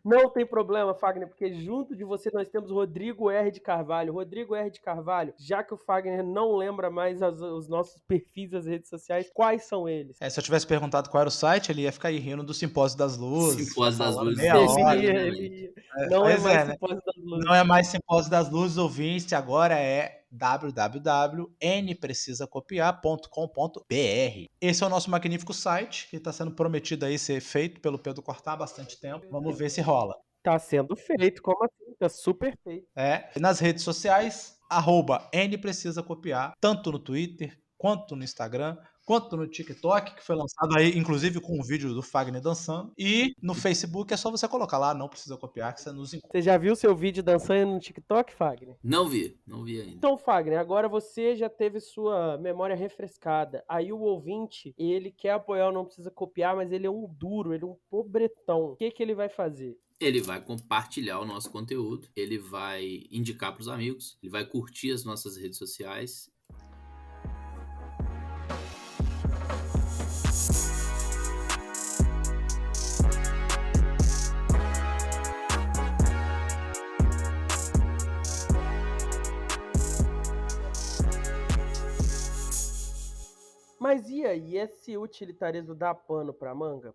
Speaker 1: Não tem problema, Fagner, porque junto de você nós temos Rodrigo R. de Carvalho. Rodrigo R. de Carvalho, já que o Fagner não lembra mais os nossos perfis das redes sociais, quais são eles?
Speaker 2: Se eu tivesse perguntado qual era o site, ele ia ficar aí rindo do Simpósio das Luzes.
Speaker 3: Simpósio das
Speaker 2: falando
Speaker 3: Luzes.
Speaker 2: meia hora.
Speaker 1: Ele não é mais Simpósio das Luzes.
Speaker 2: Não é mais Simpósio das Luzes, ouvinte, agora é www.nprecisacopiar.com.br. Esse é o nosso magnífico site, que está sendo prometido aí ser feito pelo Pedro Cortá há bastante tempo. Vamos ver se rola.
Speaker 1: Tá sendo feito, como assim? Tá super feito.
Speaker 2: Nas redes sociais, @nprecisacopiar, tanto no Twitter, quanto no Instagram, quanto no TikTok, que foi lançado aí, inclusive com um vídeo do Fagner dançando. E no Facebook é só você colocar lá, Não Precisa Copiar, que você nos encontra.
Speaker 1: Você já viu seu vídeo dançando no TikTok, Fagner?
Speaker 3: Não vi ainda.
Speaker 1: Então, Fagner, agora você já teve sua memória refrescada. Aí o ouvinte, ele quer apoiar o Não Precisa Copiar, mas ele é um duro, ele é um pobretão. O que ele vai fazer?
Speaker 3: Ele vai compartilhar o nosso conteúdo, ele vai indicar para os amigos, ele vai curtir as nossas redes sociais.
Speaker 1: Mas e aí, esse utilitarismo dá pano pra manga?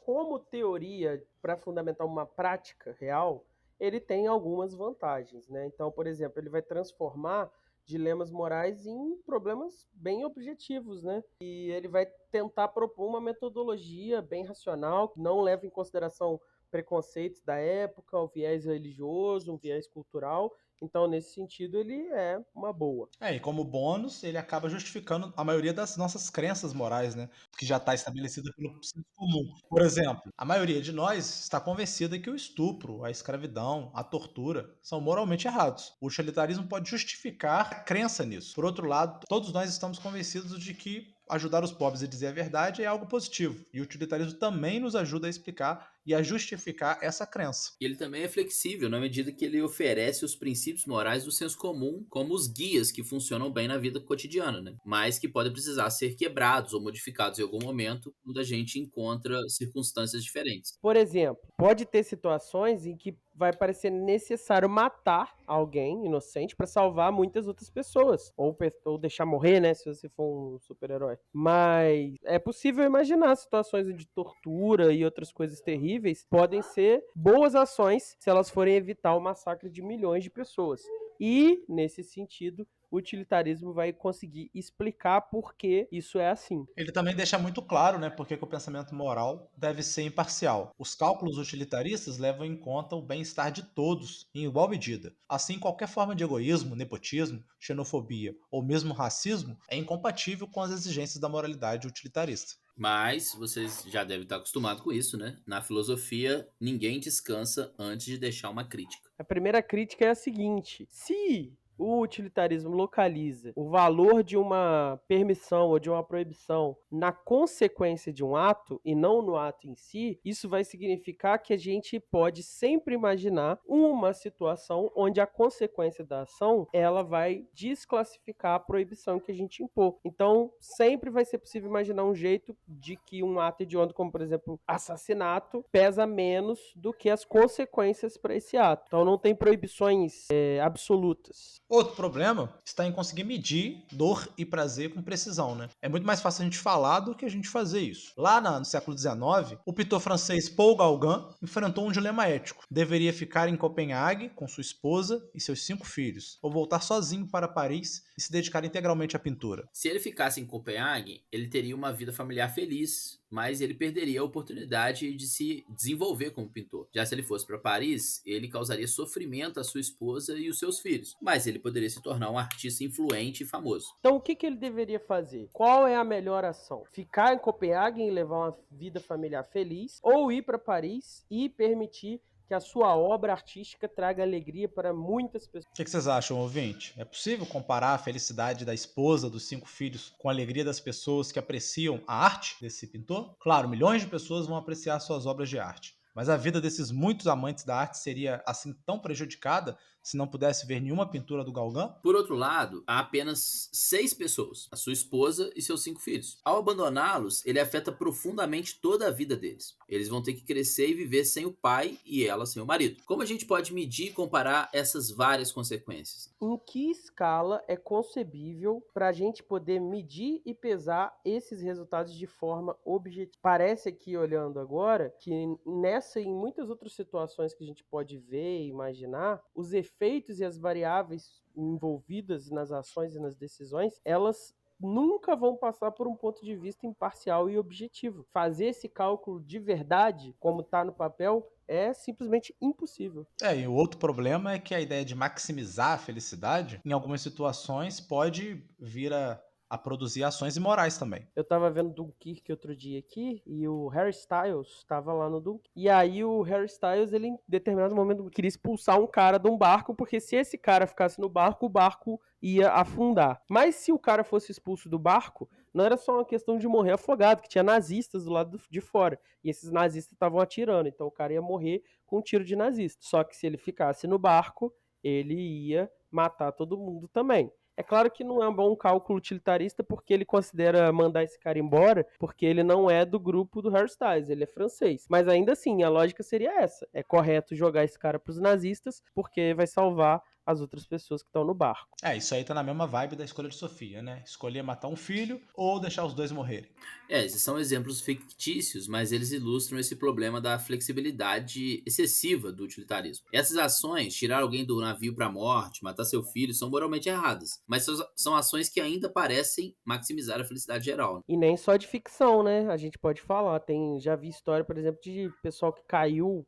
Speaker 1: Como teoria para fundamentar uma prática real, ele tem algumas vantagens, né? Então, por exemplo, ele vai transformar dilemas morais em problemas bem objetivos, né? E ele vai tentar propor uma metodologia bem racional, que não leva em consideração preconceitos da época, o viés religioso, um viés cultural. Então, nesse sentido, ele é uma boa.
Speaker 2: E como bônus, ele acaba justificando a maioria das nossas crenças morais, né? Que já está estabelecida pelo senso comum. Por exemplo, a maioria de nós está convencida que o estupro, a escravidão, a tortura são moralmente errados. O utilitarismo pode justificar a crença nisso. Por outro lado, todos nós estamos convencidos de que ajudar os pobres a dizer a verdade é algo positivo. E o utilitarismo também nos ajuda a explicar e a justificar essa crença.
Speaker 3: Ele também é flexível na medida que ele oferece os princípios morais do senso comum como os guias que funcionam bem na vida cotidiana, né? Mas que podem precisar ser quebrados ou modificados em algum momento quando a gente encontra circunstâncias diferentes.
Speaker 1: Por exemplo, pode ter situações em que vai parecer necessário matar alguém inocente para salvar muitas outras pessoas. Ou deixar morrer, né? Se você for um super-herói. Mas é possível imaginar situações de tortura e outras coisas terríveis podem ser boas ações se elas forem evitar o massacre de milhões de pessoas. E, nesse sentido, o utilitarismo vai conseguir explicar por que isso é assim.
Speaker 2: Ele também deixa muito claro, né, porque que o pensamento moral deve ser imparcial. Os cálculos utilitaristas levam em conta o bem-estar de todos, em igual medida. Assim, qualquer forma de egoísmo, nepotismo, xenofobia ou mesmo racismo é incompatível com as exigências da moralidade utilitarista.
Speaker 3: Mas vocês já devem estar acostumados com isso, né? Na filosofia, ninguém descansa antes de deixar uma crítica.
Speaker 1: A primeira crítica é a seguinte: se o utilitarismo localiza o valor de uma permissão ou de uma proibição na consequência de um ato e não no ato em si, isso vai significar que a gente pode sempre imaginar uma situação onde a consequência da ação ela vai desclassificar a proibição que a gente impor. Então, sempre vai ser possível imaginar um jeito de que um ato hediondo, como por exemplo assassinato, pesa menos do que as consequências para esse ato. Então, não tem proibições absolutas.
Speaker 2: Outro problema está em conseguir medir dor e prazer com precisão, né? É muito mais fácil a gente falar do que a gente fazer isso. Lá no século XIX, o pintor francês Paul Gauguin enfrentou um dilema ético. Deveria ficar em Copenhague com sua esposa e seus 5 filhos, ou voltar sozinho para Paris e se dedicar integralmente à pintura.
Speaker 3: Se ele ficasse em Copenhague, ele teria uma vida familiar feliz, mas ele perderia a oportunidade de se desenvolver como pintor. Já se ele fosse para Paris, ele causaria sofrimento à sua esposa e os seus filhos, mas ele poderia se tornar um artista influente e famoso.
Speaker 1: Então, o que ele deveria fazer? Qual é a melhor ação? Ficar em Copenhague e levar uma vida familiar feliz, ou ir para Paris e permitir que a sua obra artística traga alegria para muitas pessoas.
Speaker 2: O que vocês acham, ouvinte? É possível comparar a felicidade da esposa dos 5 filhos com a alegria das pessoas que apreciam a arte desse pintor? Claro, milhões de pessoas vão apreciar suas obras de arte, mas a vida desses muitos amantes da arte seria assim tão prejudicada se não pudesse ver nenhuma pintura do Gauguin?
Speaker 3: Por outro lado, há apenas 6 pessoas, a sua esposa e seus 5 filhos. Ao abandoná-los, ele afeta profundamente toda a vida deles. Eles vão ter que crescer e viver sem o pai e ela sem o marido. Como a gente pode medir e comparar essas várias consequências?
Speaker 1: Em que escala é concebível para a gente poder medir e pesar esses resultados de forma objetiva? Parece aqui, olhando agora, que nessa e em muitas outras situações que a gente pode ver e imaginar, os efeitos e as variáveis envolvidas nas ações e nas decisões, elas nunca vão passar por um ponto de vista imparcial e objetivo. Fazer esse cálculo de verdade, como está no papel, é simplesmente impossível.
Speaker 2: E o outro problema é que a ideia de maximizar a felicidade, em algumas situações, pode vir a produzir ações imorais também.
Speaker 1: Eu tava vendo Dunkirk outro dia aqui, e o Harry Styles tava lá no Dunkirk. E aí o Harry Styles, ele em determinado momento queria expulsar um cara de um barco, porque se esse cara ficasse no barco, o barco ia afundar. Mas se o cara fosse expulso do barco, não era só uma questão de morrer afogado, que tinha nazistas do lado de fora. E esses nazistas estavam atirando, então o cara ia morrer com um tiro de nazista. Só que se ele ficasse no barco, ele ia matar todo mundo também. É claro que não é um bom cálculo utilitarista, porque ele considera mandar esse cara embora, porque ele não é do grupo do Harry Styles, ele é francês. Mas ainda assim, a lógica seria essa. É correto jogar esse cara pros nazistas, porque vai salvar as outras pessoas que estão no barco.
Speaker 2: Isso aí tá na mesma vibe da escolha de Sofia, né? Escolher matar um filho ou deixar os dois morrerem.
Speaker 3: Esses são exemplos fictícios, mas eles ilustram esse problema da flexibilidade excessiva do utilitarismo. Essas ações, tirar alguém do navio para a morte, matar seu filho, são moralmente erradas, mas são ações que ainda parecem maximizar a felicidade geral.
Speaker 1: E nem só de ficção, né? A gente pode falar. Já vi história, por exemplo, de pessoal que caiu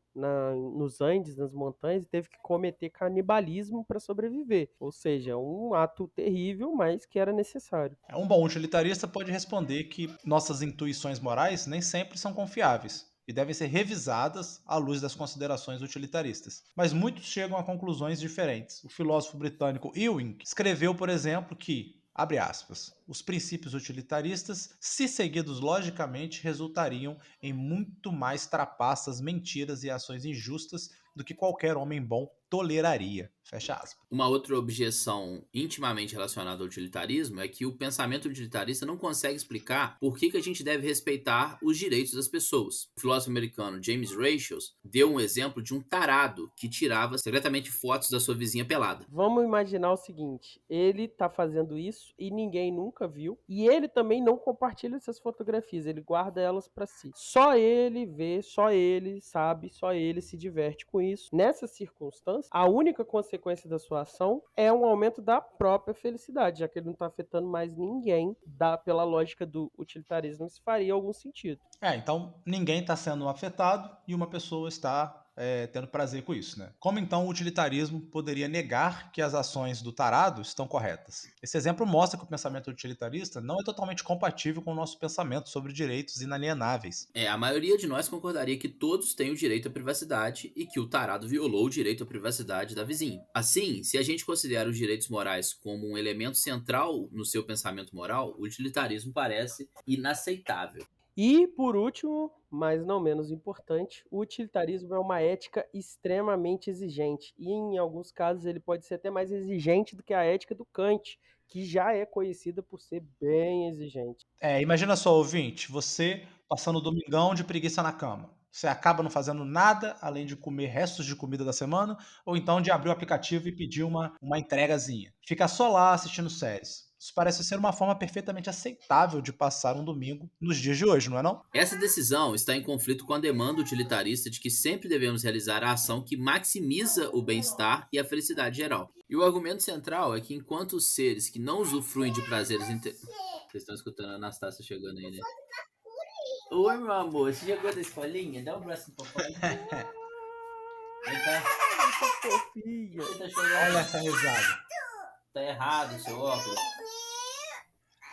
Speaker 1: nos Andes, nas montanhas, e teve que cometer canibalismo para sobreviver. Ou seja, um ato terrível, mas que era necessário.
Speaker 2: Um bom utilitarista pode responder que nossas intuições morais nem sempre são confiáveis e devem ser revisadas à luz das considerações utilitaristas. Mas muitos chegam a conclusões diferentes. O filósofo britânico Ewing escreveu, por exemplo, que, abre aspas, os princípios utilitaristas, se seguidos logicamente, resultariam em muito mais trapaças, mentiras e ações injustas do que qualquer homem bom toleraria. Fecha aspas.
Speaker 3: Uma outra objeção intimamente relacionada ao utilitarismo é que o pensamento utilitarista não consegue explicar por que a gente deve respeitar os direitos das pessoas. O filósofo americano James Rachels deu um exemplo de um tarado que tirava secretamente fotos da sua vizinha pelada.
Speaker 1: Vamos imaginar o seguinte, ele tá fazendo isso e ninguém nunca viu, e ele também não compartilha essas fotografias, ele guarda elas para si. Só ele vê, só ele sabe, só ele se diverte com isso. Nessa circunstância, a única consequência da sua ação é um aumento da própria felicidade, já que ele não está afetando mais ninguém. Pela lógica do utilitarismo, isso faria algum sentido.
Speaker 2: Então ninguém está sendo afetado e uma pessoa está tendo prazer com isso, né? Como então o utilitarismo poderia negar que as ações do tarado estão corretas? Esse exemplo mostra que o pensamento utilitarista não é totalmente compatível com o nosso pensamento sobre direitos inalienáveis.
Speaker 3: A maioria de nós concordaria que todos têm o direito à privacidade e que o tarado violou o direito à privacidade da vizinha. Assim, se a gente considera os direitos morais como um elemento central no seu pensamento moral, o utilitarismo parece inaceitável.
Speaker 1: E, por último, mas não menos importante, o utilitarismo é uma ética extremamente exigente. E, em alguns casos, ele pode ser até mais exigente do que a ética do Kant, que já é conhecida por ser bem exigente.
Speaker 2: Imagina só, ouvinte, você passando o domingão de preguiça na cama. Você acaba não fazendo nada além de comer restos de comida da semana, ou então de abrir o aplicativo e pedir uma entregazinha. Fica só lá assistindo séries. Isso parece ser uma forma perfeitamente aceitável de passar um domingo nos dias de hoje, não é não?
Speaker 3: Essa decisão está em conflito com a demanda utilitarista de que sempre devemos realizar a ação que maximiza o bem-estar e a felicidade geral. E o argumento central é que enquanto os seres que não usufruem de prazeres... Vocês estão escutando a Anastácia chegando aí, né? Oi, meu amor, você chegou da escolinha? Dá um abraço no papai. Vem cá. Você tá chorando?
Speaker 2: Olha essa risada.
Speaker 3: Tá errado o seu óculos.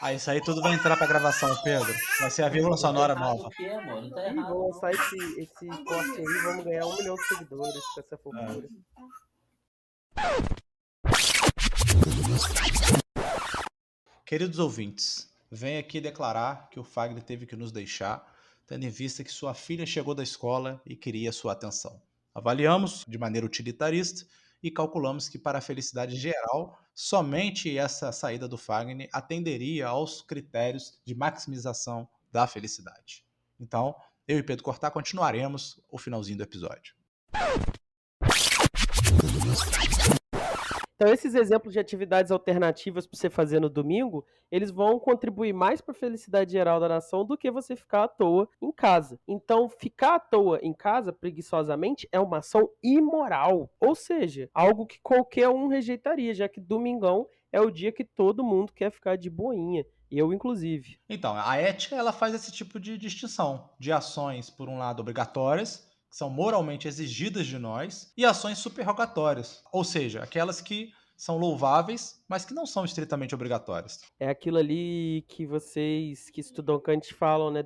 Speaker 2: Ah, isso aí tudo vai entrar pra gravação, Pedro. Vai ser a vírgula sonora nova.
Speaker 3: O quê, amor? Não tá
Speaker 1: Ih,
Speaker 3: errado.
Speaker 1: vamos lançar esse corte aí, vamos ganhar 1 milhão de seguidores com essa fofura.
Speaker 2: Queridos ouvintes, venho aqui declarar que o Fagner teve que nos deixar, tendo em vista que sua filha chegou da escola e queria sua atenção. Avaliamos de maneira utilitarista e calculamos que, para a felicidade geral, somente essa saída do Fagner atenderia aos critérios de maximização da felicidade. Então, eu e Pedro Cortá continuaremos o finalzinho do episódio.
Speaker 1: Então, esses exemplos de atividades alternativas para você fazer no domingo, eles vão contribuir mais para a felicidade geral da nação do que você ficar à toa em casa. Então, ficar à toa em casa, preguiçosamente, é uma ação imoral. Ou seja, algo que qualquer um rejeitaria, já que domingão é o dia que todo mundo quer ficar de boinha. Eu, inclusive.
Speaker 2: Então, a ética ela faz esse tipo de distinção de ações, por um lado, obrigatórias, que são moralmente exigidas de nós, e ações superrogatórias, ou seja, aquelas que são louváveis, mas que não são estritamente obrigatórias.
Speaker 1: É aquilo ali que vocês que estudam Kant falam, né,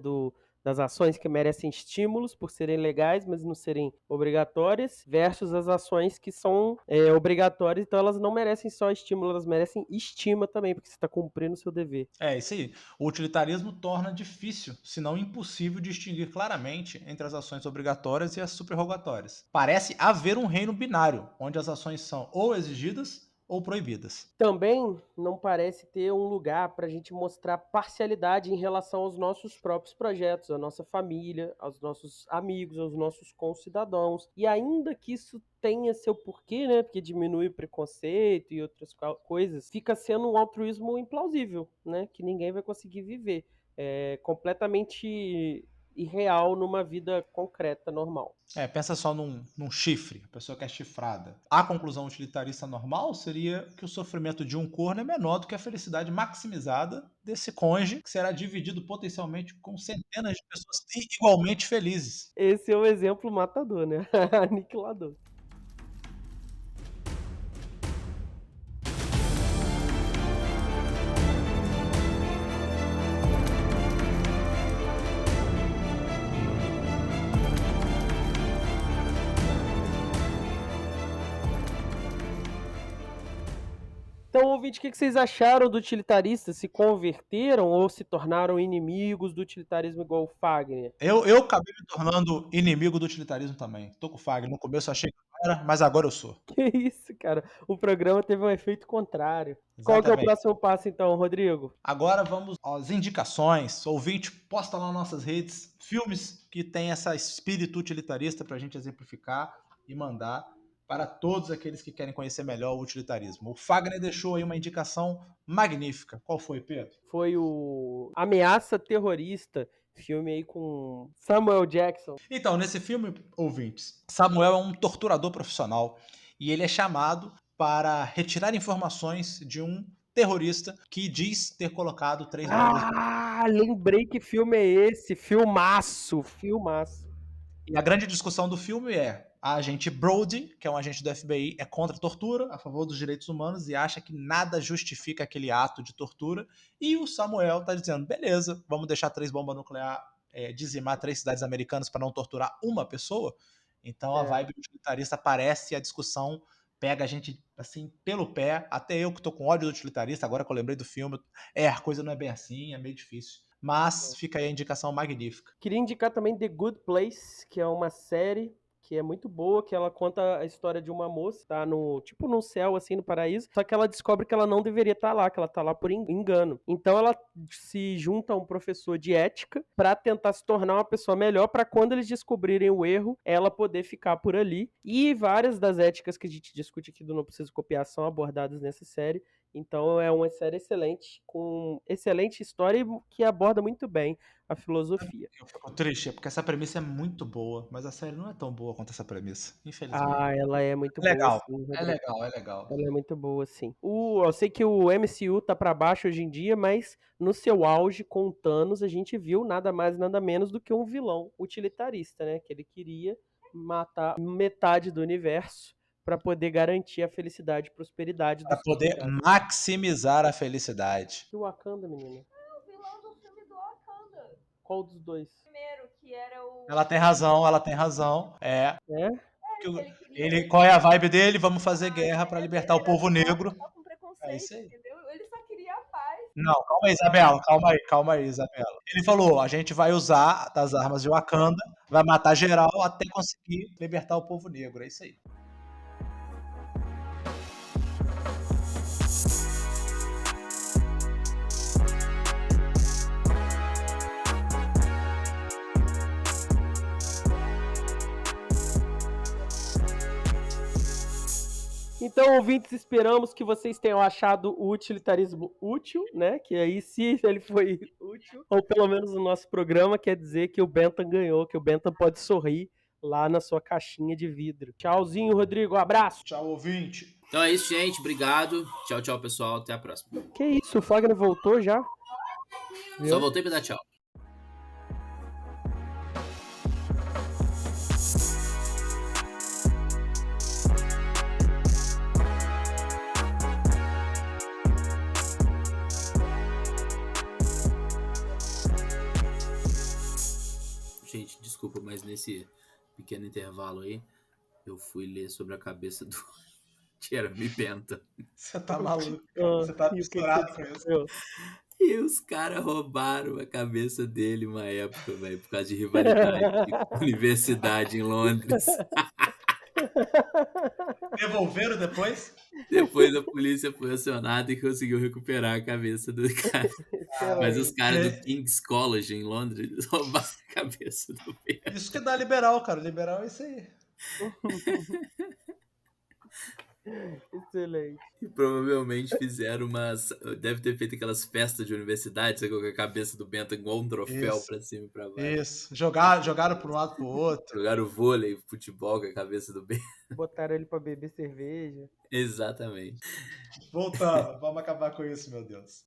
Speaker 1: das ações que merecem estímulos por serem legais, mas não serem obrigatórias, versus as ações que são obrigatórias, então elas não merecem só estímulo, elas merecem estima também, porque você está cumprindo o seu dever.
Speaker 2: É isso aí. O utilitarismo torna difícil, se não impossível, distinguir claramente entre as ações obrigatórias e as superrogatórias. Parece haver um reino binário, onde as ações são ou exigidas ou proibidas.
Speaker 1: Também não parece ter um lugar para a gente mostrar parcialidade em relação aos nossos próprios projetos, à nossa família, aos nossos amigos, aos nossos concidadãos. E ainda que isso tenha seu porquê, né? Porque diminui o preconceito e outras coisas, fica sendo um altruísmo implausível, né? Que ninguém vai conseguir viver. É completamente irreal numa vida concreta, normal.
Speaker 2: Pensa só num chifre, a pessoa que é chifrada. A conclusão utilitarista normal seria que o sofrimento de um corno é menor do que a felicidade maximizada desse cônjuge, que será dividido potencialmente com centenas de pessoas igualmente felizes.
Speaker 1: Esse é o exemplo matador, né? Aniquilador. Então, ouvinte, o que vocês acharam do utilitarista? Se converteram ou se tornaram inimigos do utilitarismo igual o Fagner?
Speaker 2: Eu acabei me tornando inimigo do utilitarismo também. Tô com o Fagner. No começo eu achei que não era, mas agora eu sou.
Speaker 1: Que isso, cara. O programa teve um efeito contrário. Qual que é o
Speaker 2: Exatamente.
Speaker 1: próximo passo, então, Rodrigo?
Speaker 2: Agora vamos às indicações. Ouvinte, posta lá nas nossas redes filmes que tem esse espírito utilitarista pra gente exemplificar e mandar para todos aqueles que querem conhecer melhor o utilitarismo. O Fagner deixou aí uma indicação magnífica. Qual foi, Pedro?
Speaker 1: Foi o Ameaça Terrorista, filme aí com Samuel Jackson.
Speaker 2: Então, nesse filme, ouvintes, Samuel é um torturador profissional e ele é chamado para retirar informações de um terrorista que diz ter colocado 3 bombas.
Speaker 1: Ah, lembrei que filme é esse. Filmaço, filmaço.
Speaker 2: E a grande discussão do filme é: a agente Brody, que é um agente do FBI, é contra a tortura, a favor dos direitos humanos e acha que nada justifica aquele ato de tortura. E o Samuel está dizendo: beleza, vamos deixar 3 bombas nucleares, dizimar 3 cidades americanas para não torturar uma pessoa. Então a vibe utilitarista aparece e a discussão pega a gente assim pelo pé. Até eu que tô com ódio do utilitarista, agora que eu lembrei do filme, a coisa não é bem assim, é meio difícil. Mas fica aí a indicação magnífica.
Speaker 1: Queria indicar também The Good Place, que é uma série que é muito boa, que ela conta a história de uma moça, tá no céu, assim, no paraíso, só que ela descobre que ela não deveria estar lá, que ela tá lá por engano. Então ela se junta a um professor de ética para tentar se tornar uma pessoa melhor, para quando eles descobrirem o erro, ela poder ficar por ali. E várias das éticas que a gente discute aqui do Não Preciso Copiar são abordadas nessa série. Então é uma série excelente, com excelente história e que aborda muito bem a filosofia.
Speaker 2: Eu fico triste, porque essa premissa é muito boa, mas a série não é tão boa quanto essa premissa, infelizmente.
Speaker 1: Ah, ela é muito
Speaker 2: É legal,
Speaker 1: boa, sim,
Speaker 2: é
Speaker 1: Rodrigo.
Speaker 2: legal, é legal.
Speaker 1: Ela é muito boa, sim. Eu sei que o MCU tá pra baixo hoje em dia, mas no seu auge com o Thanos, a gente viu nada mais, nada menos do que um vilão utilitarista, né? Que ele queria matar metade do universo para poder garantir a felicidade e prosperidade
Speaker 2: Para
Speaker 1: dos
Speaker 2: poder
Speaker 1: convidados.
Speaker 2: maximizar a felicidade.
Speaker 1: E o Wakanda, menina?
Speaker 4: É o vilão do filme do Wakanda.
Speaker 1: Qual dos dois?
Speaker 4: Primeiro, que era o...
Speaker 2: Ela tem razão.
Speaker 1: É?
Speaker 2: Que
Speaker 4: que ele queria...
Speaker 2: ele, qual é a vibe dele? Vamos fazer guerra para libertar o povo negro.
Speaker 4: Só com preconceito,
Speaker 2: É isso aí.
Speaker 4: entendeu? Ele só queria a paz.
Speaker 2: Não, calma aí, Isabela. Ele falou, a gente vai usar das armas de Wakanda, vai matar geral até conseguir libertar o povo negro, é isso aí.
Speaker 1: Então, ouvintes, esperamos que vocês tenham achado o utilitarismo útil, né? Que aí, se ele foi útil, ou pelo menos no nosso programa, quer dizer que o Bentham ganhou, que o Bentham pode sorrir lá na sua caixinha de vidro. Tchauzinho, Rodrigo. Um abraço.
Speaker 2: Tchau, ouvinte.
Speaker 3: Então é isso, gente. Obrigado. Tchau, tchau, pessoal. Até a próxima.
Speaker 1: Que isso, o Fagner voltou já?
Speaker 3: Só voltei pra dar tchau. Gente, desculpa, mas nesse pequeno intervalo aí, eu fui ler sobre a cabeça do Jeremy Bentham.
Speaker 2: Você tá maluco,
Speaker 1: Ah,
Speaker 2: cara. Você tá
Speaker 1: e o que
Speaker 2: misturado
Speaker 1: que
Speaker 2: com isso.
Speaker 1: aconteceu?
Speaker 3: E os caras roubaram a cabeça dele uma época, velho, por causa de rivalidade de universidade em Londres.
Speaker 2: Devolveram depois?
Speaker 3: Depois a polícia foi acionada e conseguiu recuperar a cabeça do cara. Mas os caras do King's College em Londres roubaram a cabeça do Bentham.
Speaker 2: Isso que dá liberal, cara. Liberal é isso aí.
Speaker 1: Excelente.
Speaker 3: E provavelmente fizeram umas. Deve ter feito aquelas festas de universidade, sabe, com a cabeça do Bentham igual um troféu
Speaker 2: Isso.
Speaker 3: pra cima e pra baixo.
Speaker 2: Isso. Jogaram para um lado pro outro.
Speaker 3: Jogaram vôlei, futebol com a cabeça do Bentham.
Speaker 1: Botaram ele pra beber cerveja.
Speaker 3: Exatamente.
Speaker 2: Voltando. Vamos acabar com isso, meu Deus.